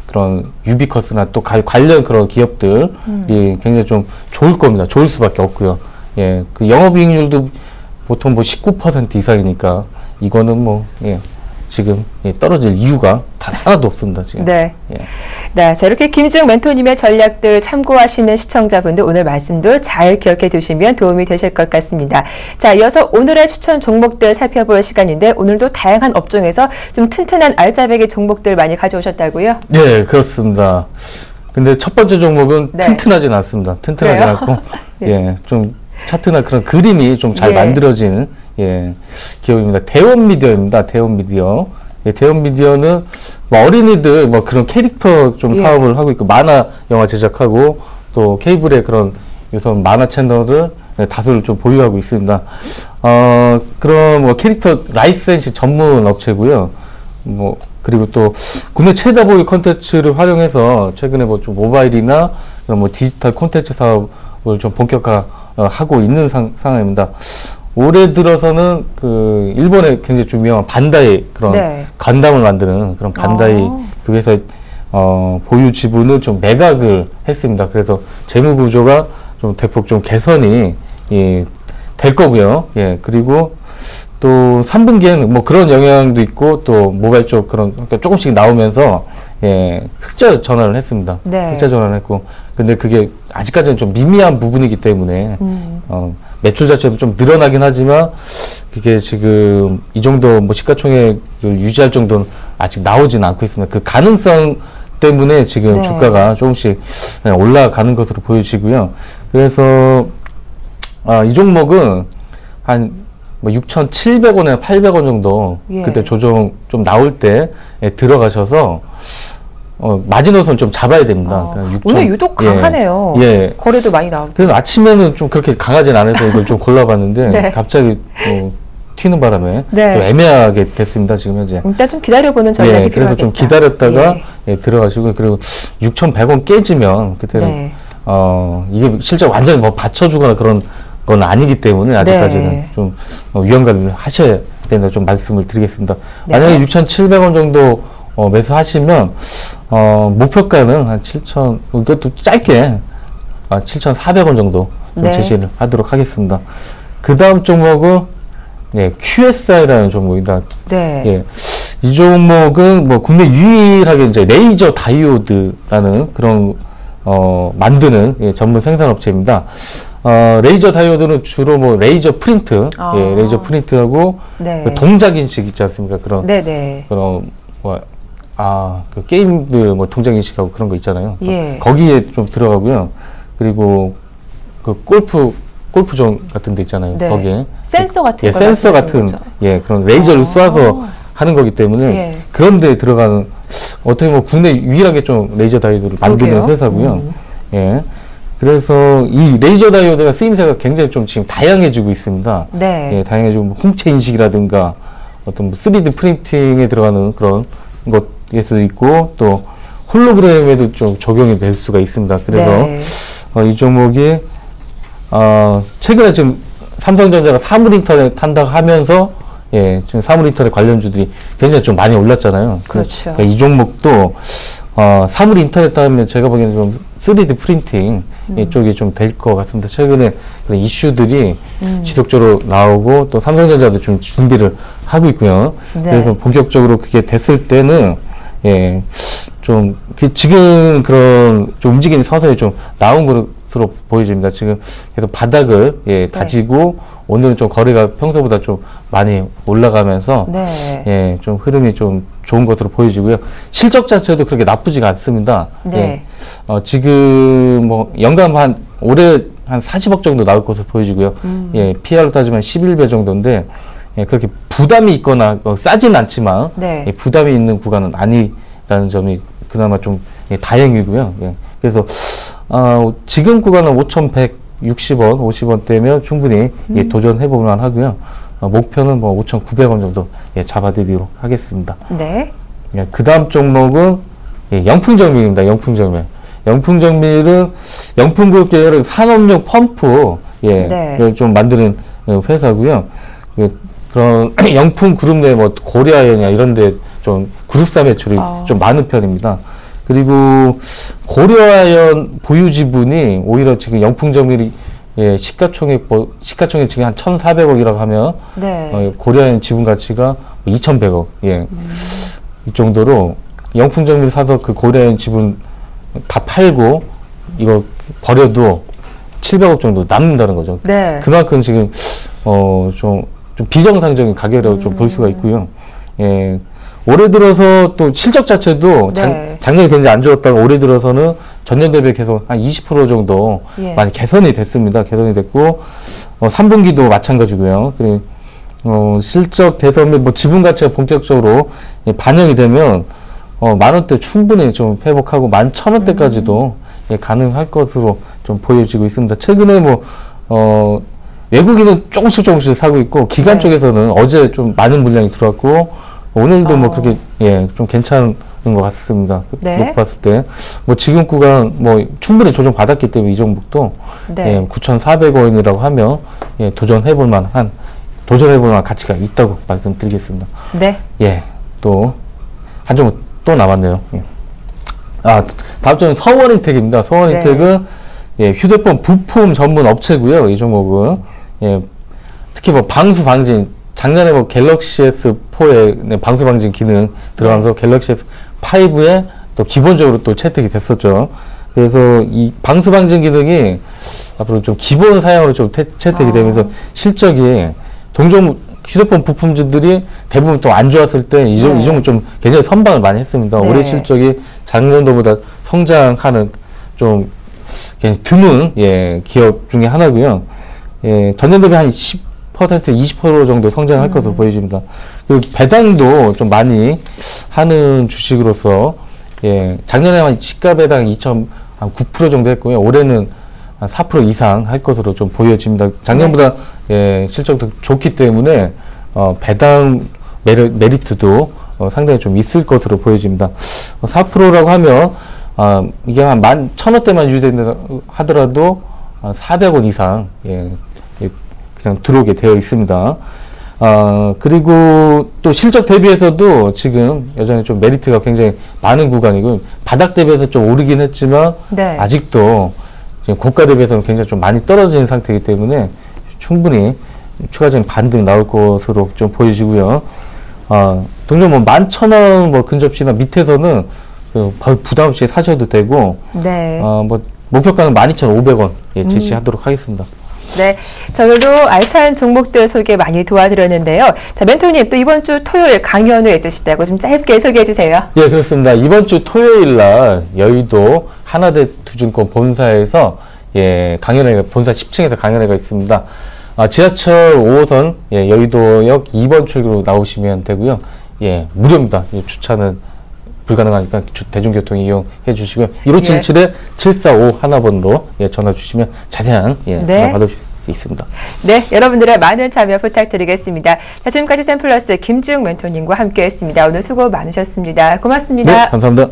그런 유비쿼스나 또 관련 그런 기업들이 굉장히 좀 좋을 겁니다. 좋을 수밖에 없고요. 그 영업이익률도 보통 뭐 19% 이상이니까 이거는 뭐 지금 떨어질 이유가 단 하나도 없습니다, 지금. 네. 예. 네, 자, 이렇게 김중 멘토님의 전략들 참고하시는 시청자분들 오늘 말씀도 잘 기억해 두시면 도움이 되실 것 같습니다. 자, 이어서 오늘의 추천 종목들 살펴볼 시간인데 오늘도 다양한 업종에서 좀 튼튼한 알짜배기 종목들 많이 가져오셨다고요? 네, 그렇습니다. 근데 첫 번째 종목은 네. 튼튼하진 않습니다. 튼튼하지 그래요? 않고, 네. 예, 좀 차트나 그런 그림이 좀 잘 예. 만들어진, 예, 기업입니다. 대원미디어입니다. 대원미디어. 예, 대원미디어는 뭐 어린이들 뭐 그런 캐릭터 좀 예. 사업을 하고 있고, 만화 영화 제작하고, 또 케이블의 그런 요선 만화 채널을 예, 다수를 좀 보유하고 있습니다. 그런 뭐 캐릭터 라이센스 전문 업체고요. 뭐 그리고 또 국내 최다 보유 콘텐츠를 활용해서 최근에 뭐 좀 모바일이나 그런 뭐 디지털 콘텐츠 사업을 좀 본격화하고 있는 상황입니다. 올해 들어서는 그 일본의 굉장히 유명한 반다이 그런 네. 간담을 만드는 그런 반다이 그 회사의 보유 지분을 좀 매각을 했습니다. 그래서 재무 구조가 좀 대폭 좀 개선이 될 거고요. 예, 그리고 또 3분기에는 뭐 그런 영향도 있고 또 모바일 쪽 그런 그러니까 조금씩 나오면서 예, 흑자 전환을 했습니다. 네. 흑자 전환을 했고 근데 그게 아직까지는 좀 미미한 부분이기 때문에 매출 자체도 좀 늘어나긴 하지만 그게 지금 이 정도 뭐 시가총액을 유지할 정도는 아직 나오지는 않고 있습니다. 그 가능성 때문에 지금 네. 주가가 조금씩 올라가는 것으로 보여지고요. 그래서 이 종목은 한 뭐 6,700원이나 800원 정도 예. 그때 조정 좀 나올 때 들어가셔서 마지노선 좀 잡아야 됩니다. 그러니까 6,000, 오늘 유독 강하네요. 예. 거래도 많이 나오고. 그래서 아침에는 좀 그렇게 강하진 않아서 이걸 좀 골라봤는데 네. 갑자기 튀는 바람에 네. 좀 애매하게 됐습니다. 지금 현재. 일단 좀 기다려보는 전략이 예, 그래서 필요하겠다. 좀 기다렸다가 예. 들어가시고 그리고 6,100원 깨지면 그때는 네. 이게 실제 완전히 뭐 받쳐주거나 그런 건 아니기 때문에 아직까지는 네. 좀 위험관리를 하셔야 된다 좀 말씀을 드리겠습니다. 네. 만약에 6,700원 정도 매수하시면 목표가는 한 7,000 이것도 짧게 7,400원 정도 좀 네. 제시를 하도록 하겠습니다. 그 다음 종목은 QSI라는 종목입니다. 네. 예. 이 종목은 뭐 국내 유일하게 이제 레이저 다이오드라는 그런 만드는 전문 생산업체입니다. 레이저 다이오드는 주로 뭐 레이저 프린트, 레이저 프린트하고 네. 그 동작 인식 있지 않습니까? 그런 네네. 그런 그 게임들 뭐 동작 인식하고 그런 거 있잖아요. 예. 거기에 좀 들어가고요. 그리고 그 골프존 같은 데 있잖아요. 네. 거기에 센서 같은 예, 거 센서 말씀하시는 같은 거죠? 그런 레이저를 쏴서 하는 거기 때문에 예. 그런 데 들어가는 어떻게 보면 국내 유일하게 좀 레이저 다이오드를 만드는 그러게요. 회사고요. 예. 그래서 이 레이저 다이오드가 쓰임새가 굉장히 좀 지금 다양해지고 있습니다. 네. 예, 다양해지고 뭐 홍채 인식이라든가 어떤 뭐 3D 프린팅에 들어가는 그런 것에도 있고 또 홀로그램에도 좀 적용이 될 수가 있습니다. 그래서 네. 이 종목이 최근에 지금 삼성전자가 사물인터넷 한다고 하면서 지금 사물인터넷 관련주들이 굉장히 좀 많이 올랐잖아요. 그렇죠. 그러니까 이 종목도 사물인터넷 하면 제가 보기에는 좀 3D 프린팅 이쪽이 좀 될 것 같습니다. 최근에 그런 이슈들이 지속적으로 나오고 또 삼성전자도 좀 준비를 하고 있고요. 네. 그래서 본격적으로 그게 됐을 때는 좀 지금 그런 좀 움직임이 서서히 좀 나온 것으로 보여집니다. 지금 계속 바닥을 다지고 오늘은 좀 거래가 평소보다 좀 많이 올라가면서 네. 좀 흐름이 좀 좋은 것으로 보여지고요. 실적 자체도 그렇게 나쁘지가 않습니다. 네. 지금 뭐 연간 올해 한 40억 정도 나올 것으로 보여지고요. PR로 따지면 11배 정도인데 그렇게 부담이 있거나 싸지는 않지만 네. 부담이 있는 구간은 아니라는 점이 그나마 좀 다행이고요. 그래서 지금 구간은 5,160원, 50원대면 충분히 도전해보만 하고요. 목표는 뭐 5,900원 정도 잡아드리도록 하겠습니다. 네. 그 다음 종목은 영풍정밀입니다. 영풍정밀. 영풍정밀은 영풍그룹 계열의 산업용 펌프 를 좀 만드는 회사고요. 그런 영풍그룹 내 뭐 고려아연이나 이런데 좀 그룹사 매출이 좀 많은 편입니다. 그리고 고려아연 보유 지분이 오히려 지금 영풍정밀이 시가총액 지금 한 1,400억이라고 하면 고려아연 지분 가치가 2,100억 이 정도로 영풍정비를 사서 그 고려인 지분 다 팔고 이거 버려도 700억 정도 남는다는 거죠. 네. 그만큼 지금 좀 비정상적인 가격이라고 좀 볼 수가 있고요. 예. 올해 들어서 또 실적 자체도 네. 작년에 굉장히 안 좋았다가 올해 들어서는 전년 대비 계속 한 20% 정도 예. 많이 개선이 됐습니다. 개선이 됐고 3분기도 마찬가지고요. 그리고 실적 개선 및 뭐 지분 가치가 본격적으로 반영이 되면 10,000원대 충분히 좀 회복하고 11,000원대까지도 가능할 것으로 좀 보여지고 있습니다. 최근에 외국인은 조금씩 사고 있고 기관 네. 쪽에서는 어제 좀 많은 물량이 들어왔고 오늘도 뭐 그렇게 좀 괜찮은 것 같습니다. 네. 놓고 봤을 때 뭐 지금 구간 충분히 조정 받았기 때문에 이 종목도 네. 9,400원이라고 하면 도전해볼 만한 가치가 있다고 말씀드리겠습니다. 네. 예, 또 한 종목 또 남았네요. 예. 다음 주는 서원인텍입니다. 서원인텍은 휴대폰 부품 전문 업체고요. 이 종목은 특히 방수 방진 작년에 갤럭시 S4에 방수 방진 기능 들어가면서 갤럭시 S5에 또 기본적으로 또 채택이 됐었죠. 그래서 이 방수 방진 기능이 앞으로 좀 기본 사양으로 좀 채택이 되면서 실적이 동종 휴대폰 부품주들이 대부분 또 안 좋았을 때 이 종목 좀 굉장히 선방을 많이 했습니다. 네. 올해 실적이 작년도보다 성장하는 좀 드문 기업 중에 하나고요. 전년 대비 한 10% 20% 정도 성장할 것으로 보여집니다. 그리고 배당도 좀 많이 하는 주식으로서 작년에 한 시가 배당 2.9% 정도 했고요. 올해는 한 4% 이상 할 것으로 좀 보여집니다. 작년보다 실적도 좋기 때문에 배당 메리트도 상당히 좀 있을 것으로 보여집니다. 4%라고 하면 이게 한 11,000원대만 유지된다 하더라도 400원 이상 그냥 들어오게 되어 있습니다. 그리고 또 실적 대비해서도 지금 여전히 좀 메리트가 굉장히 많은 구간이고 바닥 대비해서 좀 오르긴 했지만 네. 아직도 지금 고가 대비해서는 굉장히 좀 많이 떨어지는 상태이기 때문에 충분히 추가적인 반등 나올 것으로 좀 보여지고요. 동종 11,000원 근접시나 밑에서는 부담 없이 사셔도 되고 네. 목표가는 12,500원 제시하도록 하겠습니다. 네, 자, 오늘도 알찬 종목들 소개 많이 도와드렸는데요. 자, 멘토님 또 이번 주 토요일 강연회 있으시다고 좀 짧게 소개해 주세요. 예, 그렇습니다. 이번 주 토요일 날 여의도 하나대투증권 본사에서 강연회가 본사 10층에서 강연회가 있습니다. 지하철 5호선 여의도역 2번 출구로 나오시면 되고요. 무료입니다. 주차는 불가능하니까 대중교통 이용해 주시고요. 1577-7451 하나번으로 전화 주시면 자세한 전화 받을 수 있습니다. 네, 여러분들의 많은 참여 부탁드리겠습니다. 자, 지금까지 샘플러스 김지웅 멘토님과 함께했습니다. 오늘 수고 많으셨습니다. 고맙습니다. 네, 감사합니다.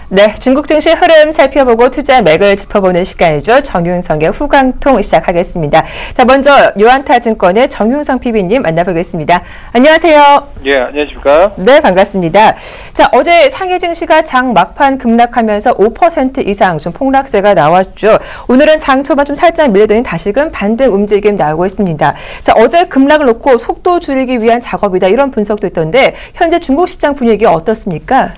네, 중국 증시 흐름 살펴보고 투자 맥을 짚어보는 시간이죠. 정윤성의 후광통 시작하겠습니다. 자, 먼저 요한타증권의 정윤성 PB님 만나보겠습니다. 안녕하세요. 예, 안녕하십니까? 네, 반갑습니다. 자, 어제 상해 증시가 장 막판 급락하면서 5% 이상 좀 폭락세가 나왔죠. 오늘은 장 초반 좀 살짝 밀리더니 다시금 반등 움직임 나오고 있습니다. 자, 어제 급락을 놓고 속도 줄이기 위한 작업이다 이런 분석도 있던데 현재 중국 시장 분위기 어떻습니까?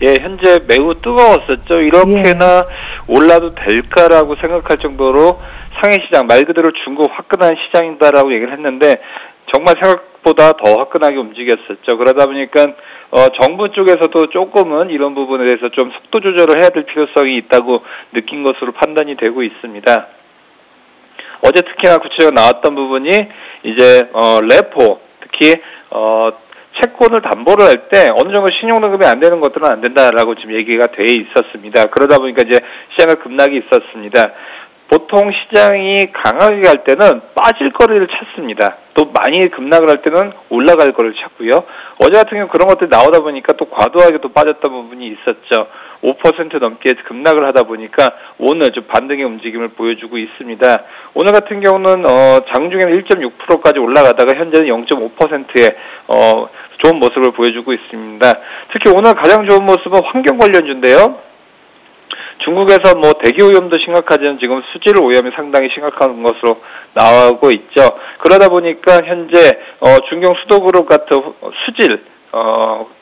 예, 현재 매우 뜨거웠었죠. 이렇게나 올라도 될까라고 생각할 정도로 상해 시장, 말 그대로 중국 화끈한 시장이다라고 얘기를 했는데 정말 생각보다 더 화끈하게 움직였었죠. 그러다 보니까 정부 쪽에서도 조금은 이런 부분에 대해서 좀 속도 조절을 해야 될 필요성이 있다고 느낀 것으로 판단이 되고 있습니다. 어제 특히나 구체적으로 나왔던 부분이 이제 레포, 특히 채권을 담보를 할 때 어느 정도 신용등급이 안 되는 것들은 안 된다라고 지금 얘기가 돼 있었습니다. 그러다 보니까 이제 시장의 급락이 있었습니다. 보통 시장이 강하게 갈 때는 빠질 거리를 찾습니다. 또 많이 급락을 할 때는 올라갈 거리를 찾고요. 어제 같은 경우 그런 것들이 나오다 보니까 또 과도하게 또 빠졌던 부분이 있었죠. 5% 넘게 급락을 하다 보니까 오늘 좀 반등의 움직임을 보여주고 있습니다. 오늘 같은 경우는 장중에는 1.6%까지 올라가다가 현재는 0.5%의 좋은 모습을 보여주고 있습니다. 특히 오늘 가장 좋은 모습은 환경 관련주인데요. 중국에서 뭐 대기오염도 심각하지만 지금 수질 오염이 상당히 심각한 것으로 나오고 있죠. 그러다 보니까 현재 중경 수도그룹 같은 수질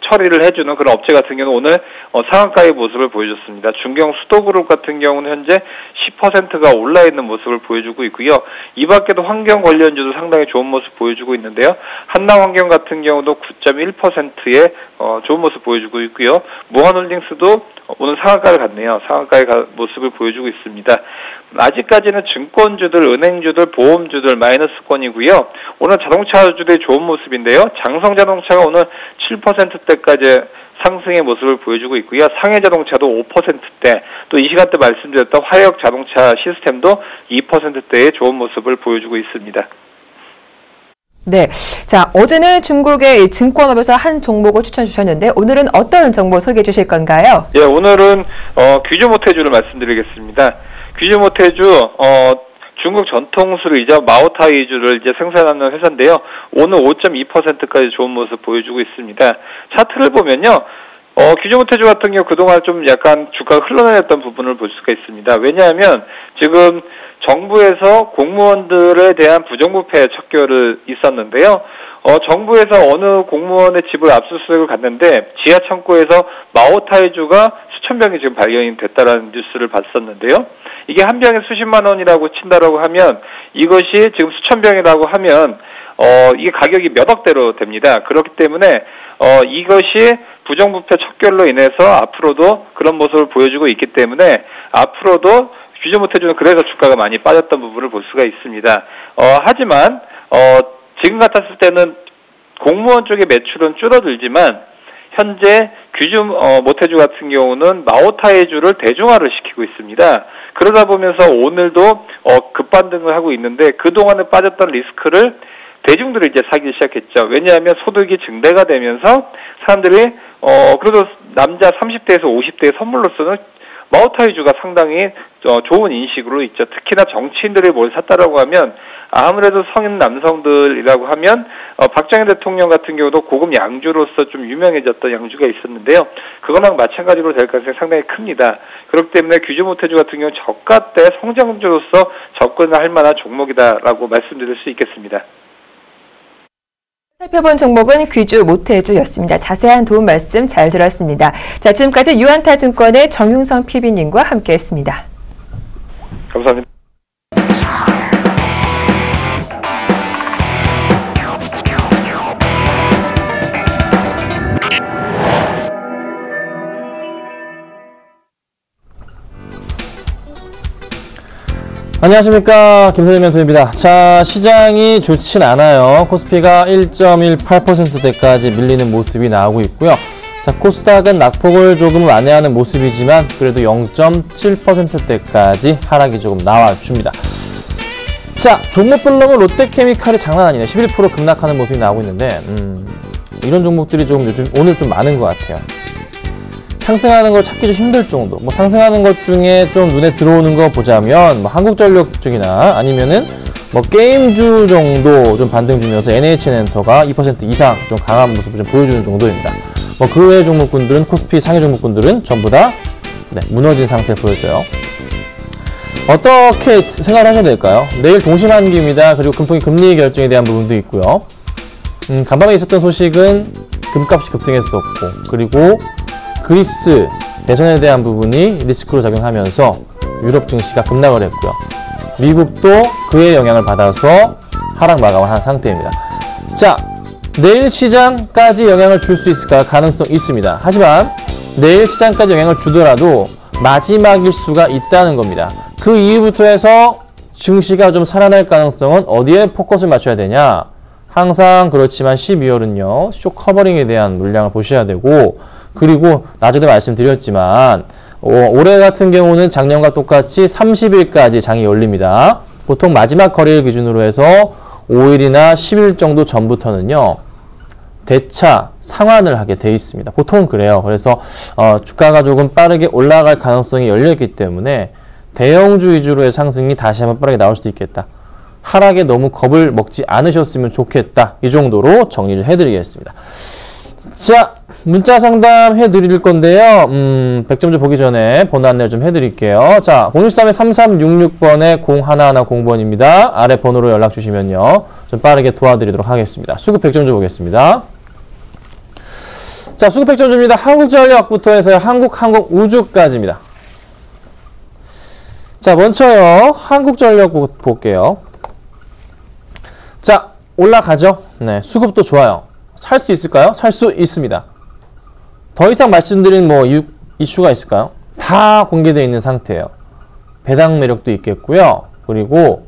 처리를 해주는 그런 업체 같은 경우는 오늘 상한가의 모습을 보여줬습니다. 중경 수도그룹 같은 경우는 현재 10%가 올라있는 모습을 보여주고 있고요. 이 밖에도 환경 관련주도 상당히 좋은 모습 보여주고 있는데요. 한남환경 같은 경우도 9.1%의 좋은 모습 보여주고 있고요. 무한홀딩스도 오늘 상한가를 갔네요. 상한가의 모습을 보여주고 있습니다. 아직까지는 증권주들, 은행주들, 보험주들 마이너스권이고요. 오늘 자동차주들이 좋은 모습인데요. 장성자동차가 오늘 7%대까지 상승의 모습을 보여주고 있고요. 상해자동차도 5%대, 또 이 시간대 말씀드렸던 화력자동차 시스템도 2%대의 좋은 모습을 보여주고 있습니다. 네. 자, 어제는 중국의 증권업에서 한 종목을 추천해 주셨는데 오늘은 어떤 정보 소개해 주실 건가요? 예, 오늘은 귀주모태주를 말씀드리겠습니다. 귀주모태주 중국 전통수르이자 마오타이주를 이제 생산하는 회사인데요. 오늘 5.2%까지 좋은 모습 보여주고 있습니다. 차트를 보면요. 귀주모태주 같은 경우 그동안 좀 약간 주가가 흘러내렸던 부분을 볼 수가 있습니다. 왜냐하면 지금 정부에서 공무원들에 대한 부정부패 척결을 있었는데요. 정부에서 어느 공무원의 집을 압수수색을 갔는데 지하 창고에서 마오타이주가 수천 병이 지금 발견이 됐다라는 뉴스를 봤었는데요. 이게 한 병에 수십만 원이라고 친다라고 하면 이것이 지금 수천 병이라고 하면 이게 가격이 몇 억대로 됩니다. 그렇기 때문에 이것이 부정부패 척결로 인해서 앞으로도 그런 모습을 보여주고 있기 때문에 앞으로도 귀주모태주는 그래서 주가가 많이 빠졌던 부분을 볼 수가 있습니다. 하지만 지금 같았을 때는 공무원 쪽의 매출은 줄어들지만 현재 귀주모태주 같은 경우는 마오타이주를 대중화를 시키고 있습니다. 그러다 보면서 오늘도 급반등을 하고 있는데 그동안에 빠졌던 리스크를 대중들이 이제 사기 시작했죠. 왜냐하면 소득이 증대가 되면서 사람들이 그래도 남자 30대에서 50대의 선물로서는 마오타이주가 상당히 좋은 인식으로 있죠. 특히나 정치인들이 뭘 샀다라고 하면 아무래도 성인 남성들이라고 하면 박정희 대통령 같은 경우도 고급 양주로서 좀 유명해졌던 양주가 있었는데요. 그거랑 마찬가지로 될 가능성이 상당히 큽니다. 그렇기 때문에 귀주모태주 같은 경우 저가 때 성장주로서 접근할 만한 종목이다라고 말씀드릴 수 있겠습니다. 살펴본 종목은 귀주모태주였습니다. 자세한 도움 말씀 잘 들었습니다. 자, 지금까지 유안타증권의 정윤성 PB님과 함께했습니다. 감사합니다. 안녕하십니까, 김선일 멘토입니다. 자, 시장이 좋진 않아요. 코스피가 1.18%대까지 밀리는 모습이 나오고 있고요. 자, 코스닥은 낙폭을 조금 완화하는 모습이지만 그래도 0.7%대까지 하락이 조금 나와줍니다. 자, 종목별로는 롯데케미칼이 장난 아니네. 11% 급락하는 모습이 나오고 있는데 이런 종목들이 좀 요즘 오늘 좀 많은 것 같아요. 상승하는 걸 찾기 좀 힘들 정도. 뭐 상승하는 것 중에 좀 눈에 들어오는 거 보자면 뭐 한국전력 쪽이나 아니면은 뭐 게임주 정도 좀 반등 주면서 NH엔터가 2% 이상 좀 강한 모습을 좀 보여주는 정도입니다. 뭐 그 외의 종목군들은 코스피 상위 종목군들은 전부 다 무너진 상태를 보여줘요. 어떻게 생각을 하셔야 될까요? 내일 동시만기입니다. 그리고 금통위 금리 결정에 대한 부분도 있고요. 간밤에 있었던 소식은 금값이 급등했었고, 그리고 그리스 대선에 대한 부분이 리스크로 작용하면서 유럽 증시가 급락을 했고요. 미국도 그의 영향을 받아서 하락 마감을 한 상태입니다. 자, 내일 시장까지 영향을 줄 수 있을까? 가능성 있습니다. 하지만 내일 시장까지 영향을 주더라도 마지막일 수가 있다는 겁니다. 그 이후부터 해서 증시가 좀 살아날 가능성은 어디에 포커스를 맞춰야 되냐? 항상 그렇지만 12월은요. 쇼 커버링에 대한 물량을 보셔야 되고, 그리고 낮에도 말씀드렸지만 올해 같은 경우는 작년과 똑같이 30일까지 장이 열립니다. 보통 마지막 거래일 기준으로 해서 5일이나 10일 정도 전부터는요. 대차 상환을 하게 돼 있습니다. 보통은 그래요. 그래서 주가가 조금 빠르게 올라갈 가능성이 열려있기 때문에 대형주 위주로의 상승이 다시 한번 빠르게 나올 수도 있겠다. 하락에 너무 겁을 먹지 않으셨으면 좋겠다. 이 정도로 정리를 해드리겠습니다. 자, 문자 상담 해드릴 건데요. 100점주 보기 전에 번호 안내를 좀 해드릴게요. 자, 013-3366번에 0110번입니다. 아래 번호로 연락 주시면요. 좀 빠르게 도와드리도록 하겠습니다. 수급 100점주 보겠습니다. 자, 수급 100점주입니다. 한국전력부터 해서 한국항공우주까지입니다. 자, 먼저요. 한국전력 볼게요. 자, 올라가죠? 네, 수급도 좋아요. 살 수 있을까요? 살 수 있습니다. 더 이상 말씀드린 이슈가 있을까요? 다 공개되어 있는 상태예요. 배당 매력도 있겠고요. 그리고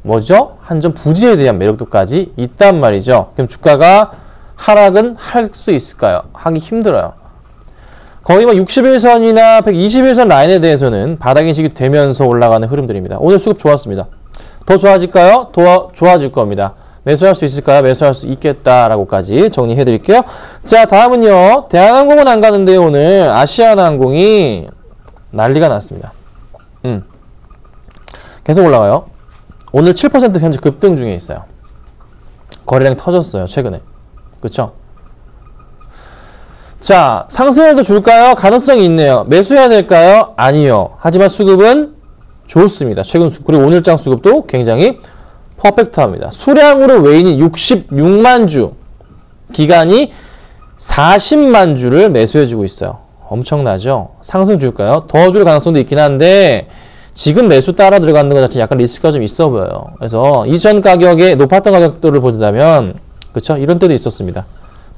뭐죠? 한전 부지에 대한 매력도까지 있단 말이죠. 그럼 주가가 하락은 할 수 있을까요? 하기 힘들어요. 거의 61선이나 121선 라인에 대해서는 바닥 인식이 되면서 올라가는 흐름들입니다. 오늘 수급 좋았습니다. 더 좋아질까요? 더 좋아질 겁니다. 매수할 수 있을까요? 매수할 수 있겠다라고까지 정리해 드릴게요. 자, 다음은요. 대한항공은 안 가는데요. 오늘 아시아나항공이 난리가 났습니다. 계속 올라가요. 오늘 7% 현재 급등 중에 있어요. 거래량 터졌어요. 최근에. 그렇죠? 자, 상승을 더 줄까요? 가능성이 있네요. 매수해야 될까요? 아니요. 하지만 수급은 좋습니다. 최근 수급, 그리고 오늘장 수급도 굉장히 퍼펙트합니다. 수량으로 외인이 66만 주, 기간이 40만 주를 매수해주고 있어요. 엄청나죠? 상승 줄까요? 더 줄 가능성도 있긴 한데 지금 매수 따라 들어가는 것 자체 약간 리스크가 좀 있어 보여요. 그래서 이전 가격에 높았던 가격들을 보자면 그렇죠? 이런 때도 있었습니다.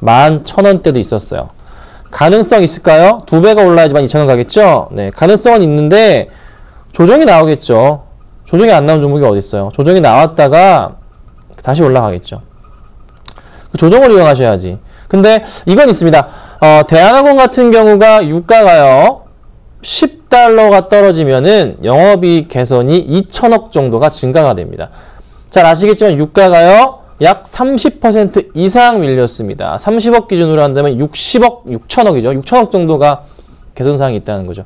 11,000원대도 있었어요. 가능성 있을까요? 2배가 올라야지만 2,000원 가겠죠? 네, 가능성은 있는데 조정이 나오겠죠. 조정이 안 나온 종목이 어디 있어요? 조정이 나왔다가 다시 올라가겠죠. 그 조정을 이용하셔야지. 근데 이건 있습니다. 대한항공 같은 경우가 유가가요. 10달러가 떨어지면은 영업이익 개선이 2천억 정도가 증가가 됩니다. 잘 아시겠지만 유가가요. 약 30% 이상 밀렸습니다. 30억 기준으로 한다면 60억, 6천억이죠. 6천억 정도가 개선사항이 있다는 거죠.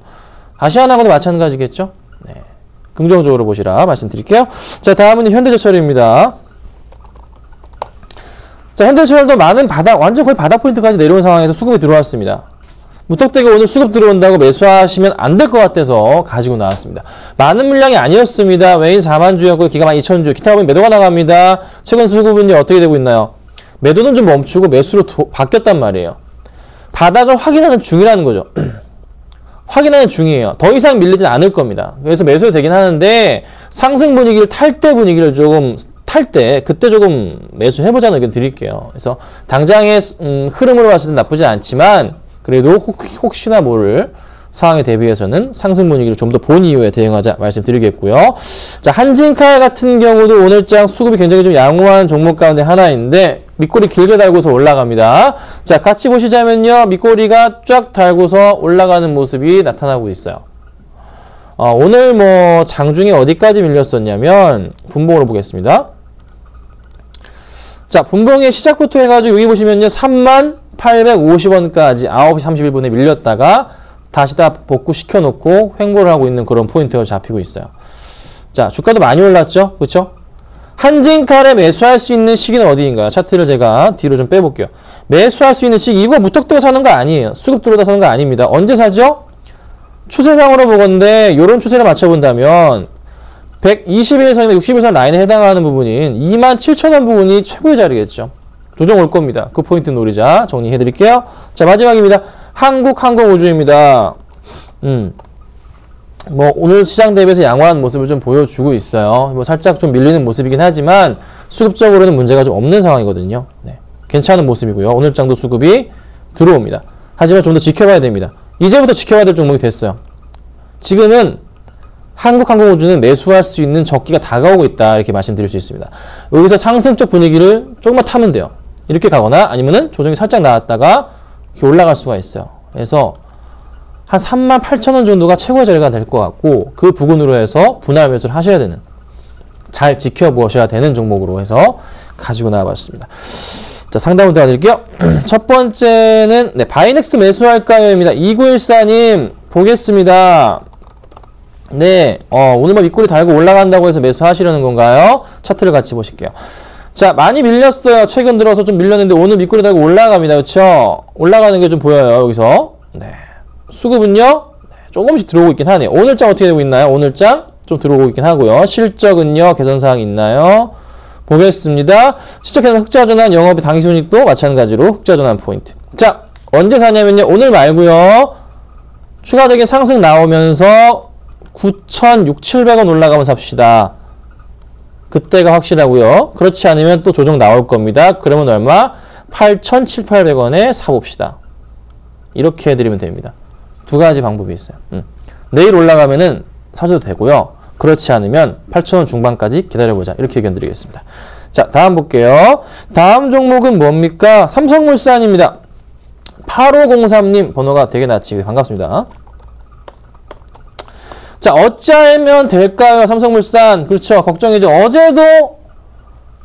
아시아나하고도 마찬가지겠죠? 네. 긍정적으로 보시라 말씀드릴게요. 자, 다음은 현대제철입니다. 자, 현대제철도 많은 완전 거의 바닥 포인트까지 내려온 상황에서 수급이 들어왔습니다. 무턱대고 오늘 수급 들어온다고 매수하시면 안 될 것 같아서 가지고 나왔습니다. 많은 물량이 아니었습니다. 외인 4만 주였고 기가 12,000주. 기타 보면 매도가 나갑니다. 최근 수급은요 어떻게 되고 있나요? 매도는 좀 멈추고 매수로 바뀌었단 말이에요. 바닥을 확인하는 중이라는 거죠. 확인하는 중이에요. 더 이상 밀리진 않을 겁니다. 그래서 매수도 되긴 하는데 상승 분위기를 탈 때 분위기를 조금 그때 조금 매수해보자는 의견 드릴게요. 그래서 당장의 흐름으로 봤을 때 나쁘지 않지만 그래도 혹시나 모를 상황에 대비해서는 상승 분위기를 좀 더 본 이후에 대응하자 말씀드리겠고요. 자, 한진칼 같은 경우도 오늘장 수급이 굉장히 좀 양호한 종목 가운데 하나인데 밑꼬리 길게 달고서 올라갑니다. 자, 같이 보시자면요. 밑꼬리가 쫙 달고서 올라가는 모습이 나타나고 있어요. 오늘 장중에 어디까지 밀렸었냐면 분봉으로 보겠습니다. 자, 분봉의 시작부터 해가지고 여기 보시면요. 3850원까지 9시 31분에 밀렸다가 다시 다 복구시켜놓고 횡보를 하고 있는 그런 포인트가 잡히고 있어요. 자, 주가도 많이 올랐죠? 그렇죠? 한진칼에 매수할 수 있는 시기는 어디인가요? 차트를 제가 뒤로 좀 빼볼게요. 매수할 수 있는 시기, 이거 무턱대고 사는 거 아니에요. 수급 들어오다 사는 거 아닙니다. 언제 사죠? 추세상으로 보건데 이런 추세를 맞춰본다면 121선이나 61선 라인에 해당하는 부분인 27,000원 부분이 최고의 자리겠죠. 조정 올 겁니다. 그 포인트 노리자 정리해드릴게요. 자, 마지막입니다. 한국항공우주입니다. 뭐 오늘 시장 대비해서 양호한 모습을 좀 보여주고 있어요. 뭐 살짝 좀 밀리는 모습이긴 하지만 수급적으로는 문제가 좀 없는 상황이거든요. 네. 괜찮은 모습이고요. 오늘장도 수급이 들어옵니다. 하지만 좀 더 지켜봐야 됩니다. 이제부터 지켜봐야 될 종목이 됐어요. 지금은 한국항공우주는 매수할 수 있는 적기가 다가오고 있다, 이렇게 말씀드릴 수 있습니다. 여기서 상승적 분위기를 조금만 타면 돼요. 이렇게 가거나 아니면은 조정이 살짝 나왔다가 이렇게 올라갈 수가 있어요. 그래서 한 38,000원 정도가 최고의 자리가 될 것 같고, 그 부근으로 해서 분할 매수를 하셔야 되는, 잘 지켜보셔야 되는 종목으로 해서 가지고 나와봤습니다. 자, 상담을 도와드릴게요. 첫 번째는 바이넥스 매수할까요입니다. 2914님 보겠습니다. 네, 오늘 뭐 윗꼬리 달고 올라간다고 해서 매수하시려는 건가요? 차트를 같이 보실게요. 자, 많이 밀렸어요. 최근 들어서 좀 밀렸는데 오늘 윗꼬리 달고 올라갑니다. 그렇죠? 올라가는 게 좀 보여요. 여기서. 네. 수급은요, 조금씩 들어오고 있긴 하네요. 오늘장 어떻게 되고 있나요? 오늘장 좀 들어오고 있긴 하고요. 실적은요, 개선사항 있나요? 보겠습니다. 실적에서 흑자전환 영업의 당기순이익도 마찬가지로 흑자전환 포인트. 자, 언제 사냐면요, 오늘 말고요, 추가적인 상승 나오면서 9,600-700원 올라가면 삽시다. 그때가 확실하고요. 그렇지 않으면 또 조정 나올 겁니다. 그러면 얼마? 8,700-800원에 사봅시다. 이렇게 해드리면 됩니다. 두 가지 방법이 있어요. 내일 올라가면은 사셔도 되고요. 그렇지 않으면 8,000원 중반까지 기다려보자. 이렇게 의견 드리겠습니다. 자, 다음 볼게요. 다음 종목은 뭡니까? 삼성물산입니다. 8503님 번호가 되게 낫지. 반갑습니다. 자, 어찌하면 될까요? 삼성물산. 그렇죠. 걱정이죠. 어제도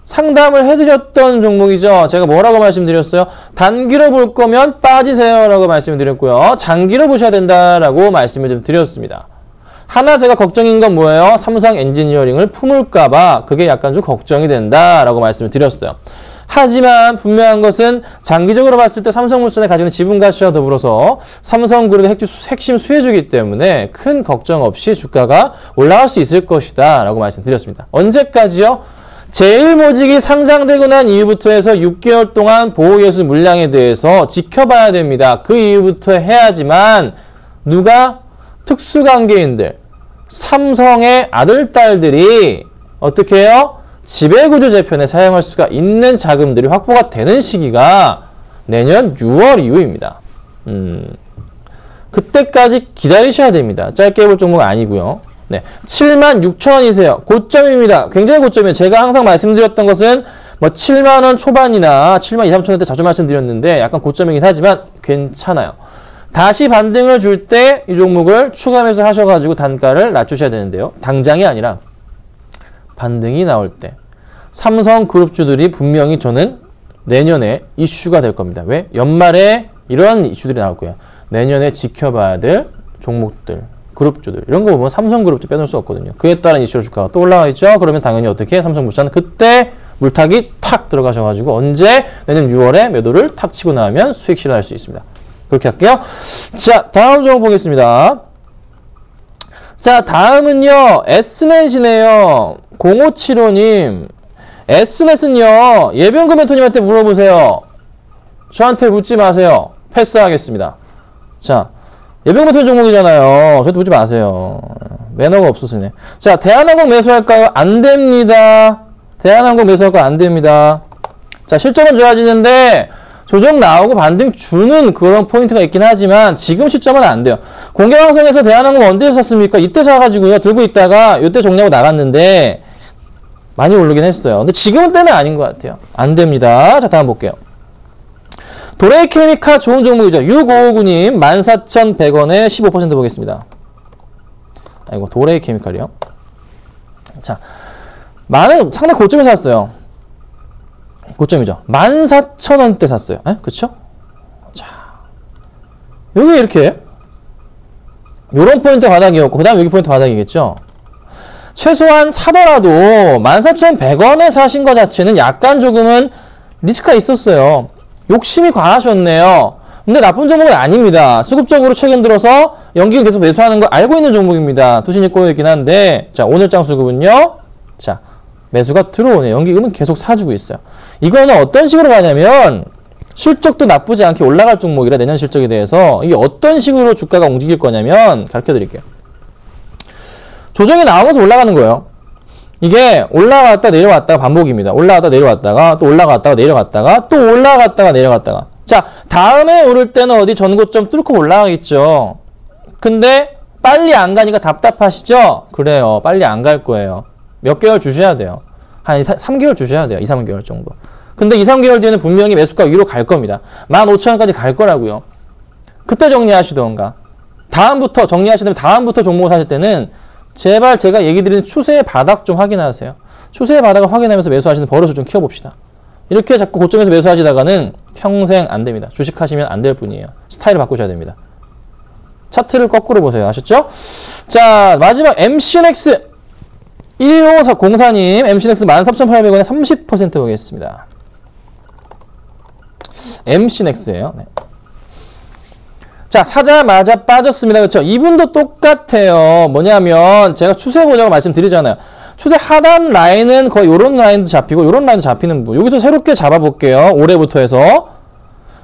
상담을 해드렸던 종목이죠. 제가 뭐라고 말씀드렸어요? 단기로 볼 거면 빠지세요 라고 말씀을 드렸고요. 장기로 보셔야 된다라고 말씀을 좀 드렸습니다. 하나 제가 걱정인 건 뭐예요? 삼성 엔지니어링을 품을까봐 그게 약간 좀 걱정이 된다라고 말씀을 드렸어요. 하지만 분명한 것은 장기적으로 봤을 때 삼성물산에 가지고 있는 지분 가치와 더불어서 삼성그룹의 핵심 수혜주이기 때문에 큰 걱정 없이 주가가 올라갈 수 있을 것이다 라고 말씀드렸습니다. 언제까지요? 제일모직이 상장되고 난 이후부터 해서 6개월 동안 보호예수 물량에 대해서 지켜봐야 됩니다. 그 이후부터 해야지만 누가? 특수관계인들, 삼성의 아들, 딸들이 어떻게 해요? 지배구조 재편에 사용할 수가 있는 자금들이 확보가 되는 시기가 내년 6월 이후입니다. 그때까지 기다리셔야 됩니다. 짧게 볼 종목은 아니고요. 네, 76,000원이세요. 고점입니다. 굉장히 고점이에요. 제가 항상 말씀드렸던 것은 뭐 7만원 초반이나 7만 2, 3천원대 자주 말씀드렸는데 약간 고점이긴 하지만 괜찮아요. 다시 반등을 줄 때 이 종목을 추가 매수 하셔가지고 단가를 낮추셔야 되는데요. 당장이 아니라 반등이 나올 때 삼성그룹주들이 분명히 저는 내년에 이슈가 될 겁니다. 왜? 연말에 이런 이슈들이 나올 거예요. 내년에 지켜봐야 될 종목들, 그룹주들 이런 거 보면 삼성그룹주 빼놓을 수 없거든요. 그에 따른 이슈로 주가가 또 올라가겠죠. 그러면 당연히 어떻게? 삼성물산은 그때 물타기 탁 들어가셔가지고 언제? 내년 6월에 매도를 탁 치고 나면 수익 실현할 수 있습니다. 그렇게 할게요. 자, 다음 종목 보겠습니다. 자, 다음은요, S넷이네요. 0575님. S넷은요, 예병금 멘토님한테 물어보세요. 저한테 묻지 마세요. 패스하겠습니다. 자, 예병금 멘토님 종목이잖아요. 저한테 묻지 마세요. 매너가 없으시네. 자, 대한항공 매수할까요? 안 됩니다. 대한항공 매수할까요? 안 됩니다. 자, 실적은 좋아지는데, 조정 나오고 반등 주는 그런 포인트가 있긴 하지만 지금 시점은 안 돼요. 공개방송에서 대한항공 언제 샀습니까? 이때 사가지고요. 들고 있다가 이때 종료하고 나갔는데 많이 오르긴 했어요. 근데 지금은 때는 아닌 것 같아요. 안 됩니다. 자, 다음 볼게요. 도레이케미카 좋은 종목이죠. 6559님 14,100원에 15% 보겠습니다. 아이고, 도레이케미칼이요. 자, 상당히 고점에 샀어요. 고점이죠. 14,000원대 샀어요. 그쵸? 자, 여기 이렇게 요런 포인트 바닥이었고 그 다음 여기 포인트 바닥이겠죠. 최소한 사더라도 14,100원에 사신 것 자체는 약간 조금은 리스크가 있었어요. 욕심이 과하셨네요. 근데 나쁜 종목은 아닙니다. 수급적으로 최근 들어서 연기금 계속 매수하는 거 알고 있는 종목입니다. 투신이 꼬여있긴 한데, 자, 오늘장 수급은요. 자, 매수가 들어오네요. 연기금은 계속 사주고 있어요. 이거는 어떤 식으로 가냐면 실적도 나쁘지 않게 올라갈 종목이라 내년 실적에 대해서 이게 어떤 식으로 주가가 움직일 거냐면 가르쳐 드릴게요. 조정이 나오면서 올라가는 거예요. 이게 올라갔다 내려왔다가 반복입니다. 올라갔다 내려왔다가 또 올라갔다가 내려갔다가 또 올라갔다가 내려갔다가. 자, 다음에 오를 때는 어디 전고점 뚫고 올라가겠죠. 근데 빨리 안 가니까 답답하시죠? 그래요. 빨리 안 갈 거예요. 몇 개월 주셔야 돼요. 한 3개월 주셔야 돼요. 2, 3개월 정도. 근데 2, 3개월 뒤에는 분명히 매수가 위로 갈 겁니다. 15,000원까지 갈 거라고요. 그때 정리하시던가. 다음부터 정리하시면 다음부터 종목을 사실 때는 제발 제가 얘기 드리는 추세의 바닥 좀 확인하세요. 추세의 바닥을 확인하면서 매수하시는 버릇을 좀 키워봅시다. 이렇게 자꾸 고점에서 매수하시다가는 평생 안 됩니다. 주식하시면 안 될 뿐이에요. 스타일을 바꾸셔야 됩니다. 차트를 거꾸로 보세요. 아셨죠? 자, 마지막 MCNX 15404님 MCNX 13,800원에 30% 보겠습니다. MCNX예요. 네. 자, 사자마자 빠졌습니다. 그렇죠? 이분도 똑같아요. 뭐냐면 제가 추세 보자고 말씀드리잖아요. 추세 하단 라인은 거의 요런 라인도 잡히고 요런 라인도 잡히는 부분. 여기도 새롭게 잡아볼게요. 올해부터 해서.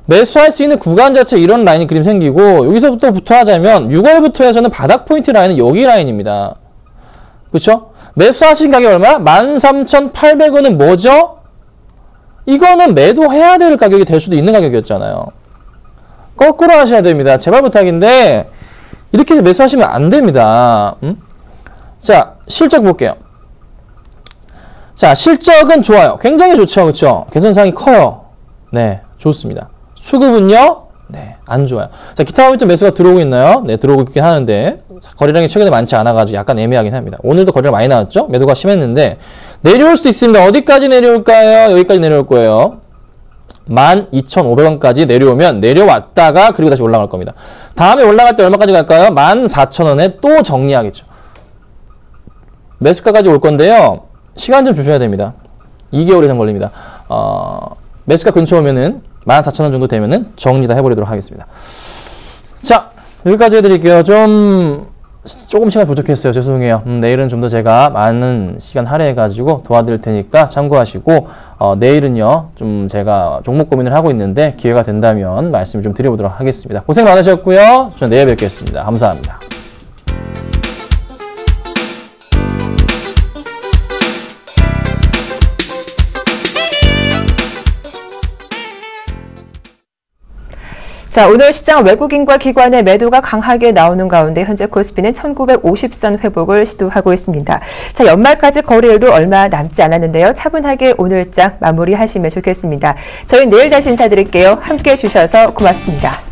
매수할 수 있는 구간 자체 이런 라인이 그림 생기고 여기서부터 하자면 6월부터 해서는 바닥 포인트 라인은 여기 라인입니다. 그렇죠? 매수하신 가격 얼마? 13,800원은 뭐죠? 이거는 매도해야 될 가격이 될 수도 있는 가격이었잖아요. 거꾸로 하셔야 됩니다. 제발 부탁인데 이렇게 해서 매수하시면 안 됩니다. 자, 실적 볼게요. 자, 실적은 좋아요. 굉장히 좋죠. 그렇죠? 개선사항이 커요. 네, 좋습니다. 수급은요? 네, 안 좋아요. 자, 기타 화물점 매수가 들어오고 있나요? 네, 들어오고 있긴 하는데 거래량이 최근에 많지 않아가지고 약간 애매하긴 합니다. 오늘도 거래가 많이 나왔죠? 매도가 심했는데 내려올 수 있습니다. 어디까지 내려올까요? 여기까지 내려올 거예요. 12,500원까지 내려오면 내려왔다가 그리고 다시 올라갈 겁니다. 다음에 올라갈 때 얼마까지 갈까요? 14,000원에 또 정리하겠죠. 매수가까지 올 건데요. 시간 좀 주셔야 됩니다. 2개월 이상 걸립니다. 매수가 근처 오면은 14,000원 정도 되면은 정리 다 해버리도록 하겠습니다. 자, 여기까지 해드릴게요. 조금 시간이 부족했어요. 죄송해요. 내일은 좀 더 제가 많은 시간 할애해가지고 도와드릴 테니까 참고하시고, 내일은요, 좀 제가 종목 고민을 하고 있는데 기회가 된다면 말씀을 좀 드려보도록 하겠습니다. 고생 많으셨고요. 저는 내일 뵙겠습니다. 감사합니다. 자, 오늘 시장 외국인과 기관의 매도가 강하게 나오는 가운데 현재 코스피는 1950선 회복을 시도하고 있습니다. 자, 연말까지 거래일도 얼마 남지 않았는데요. 차분하게 오늘장 마무리하시면 좋겠습니다. 저희 내일 다시 인사드릴게요. 함께해 주셔서 고맙습니다.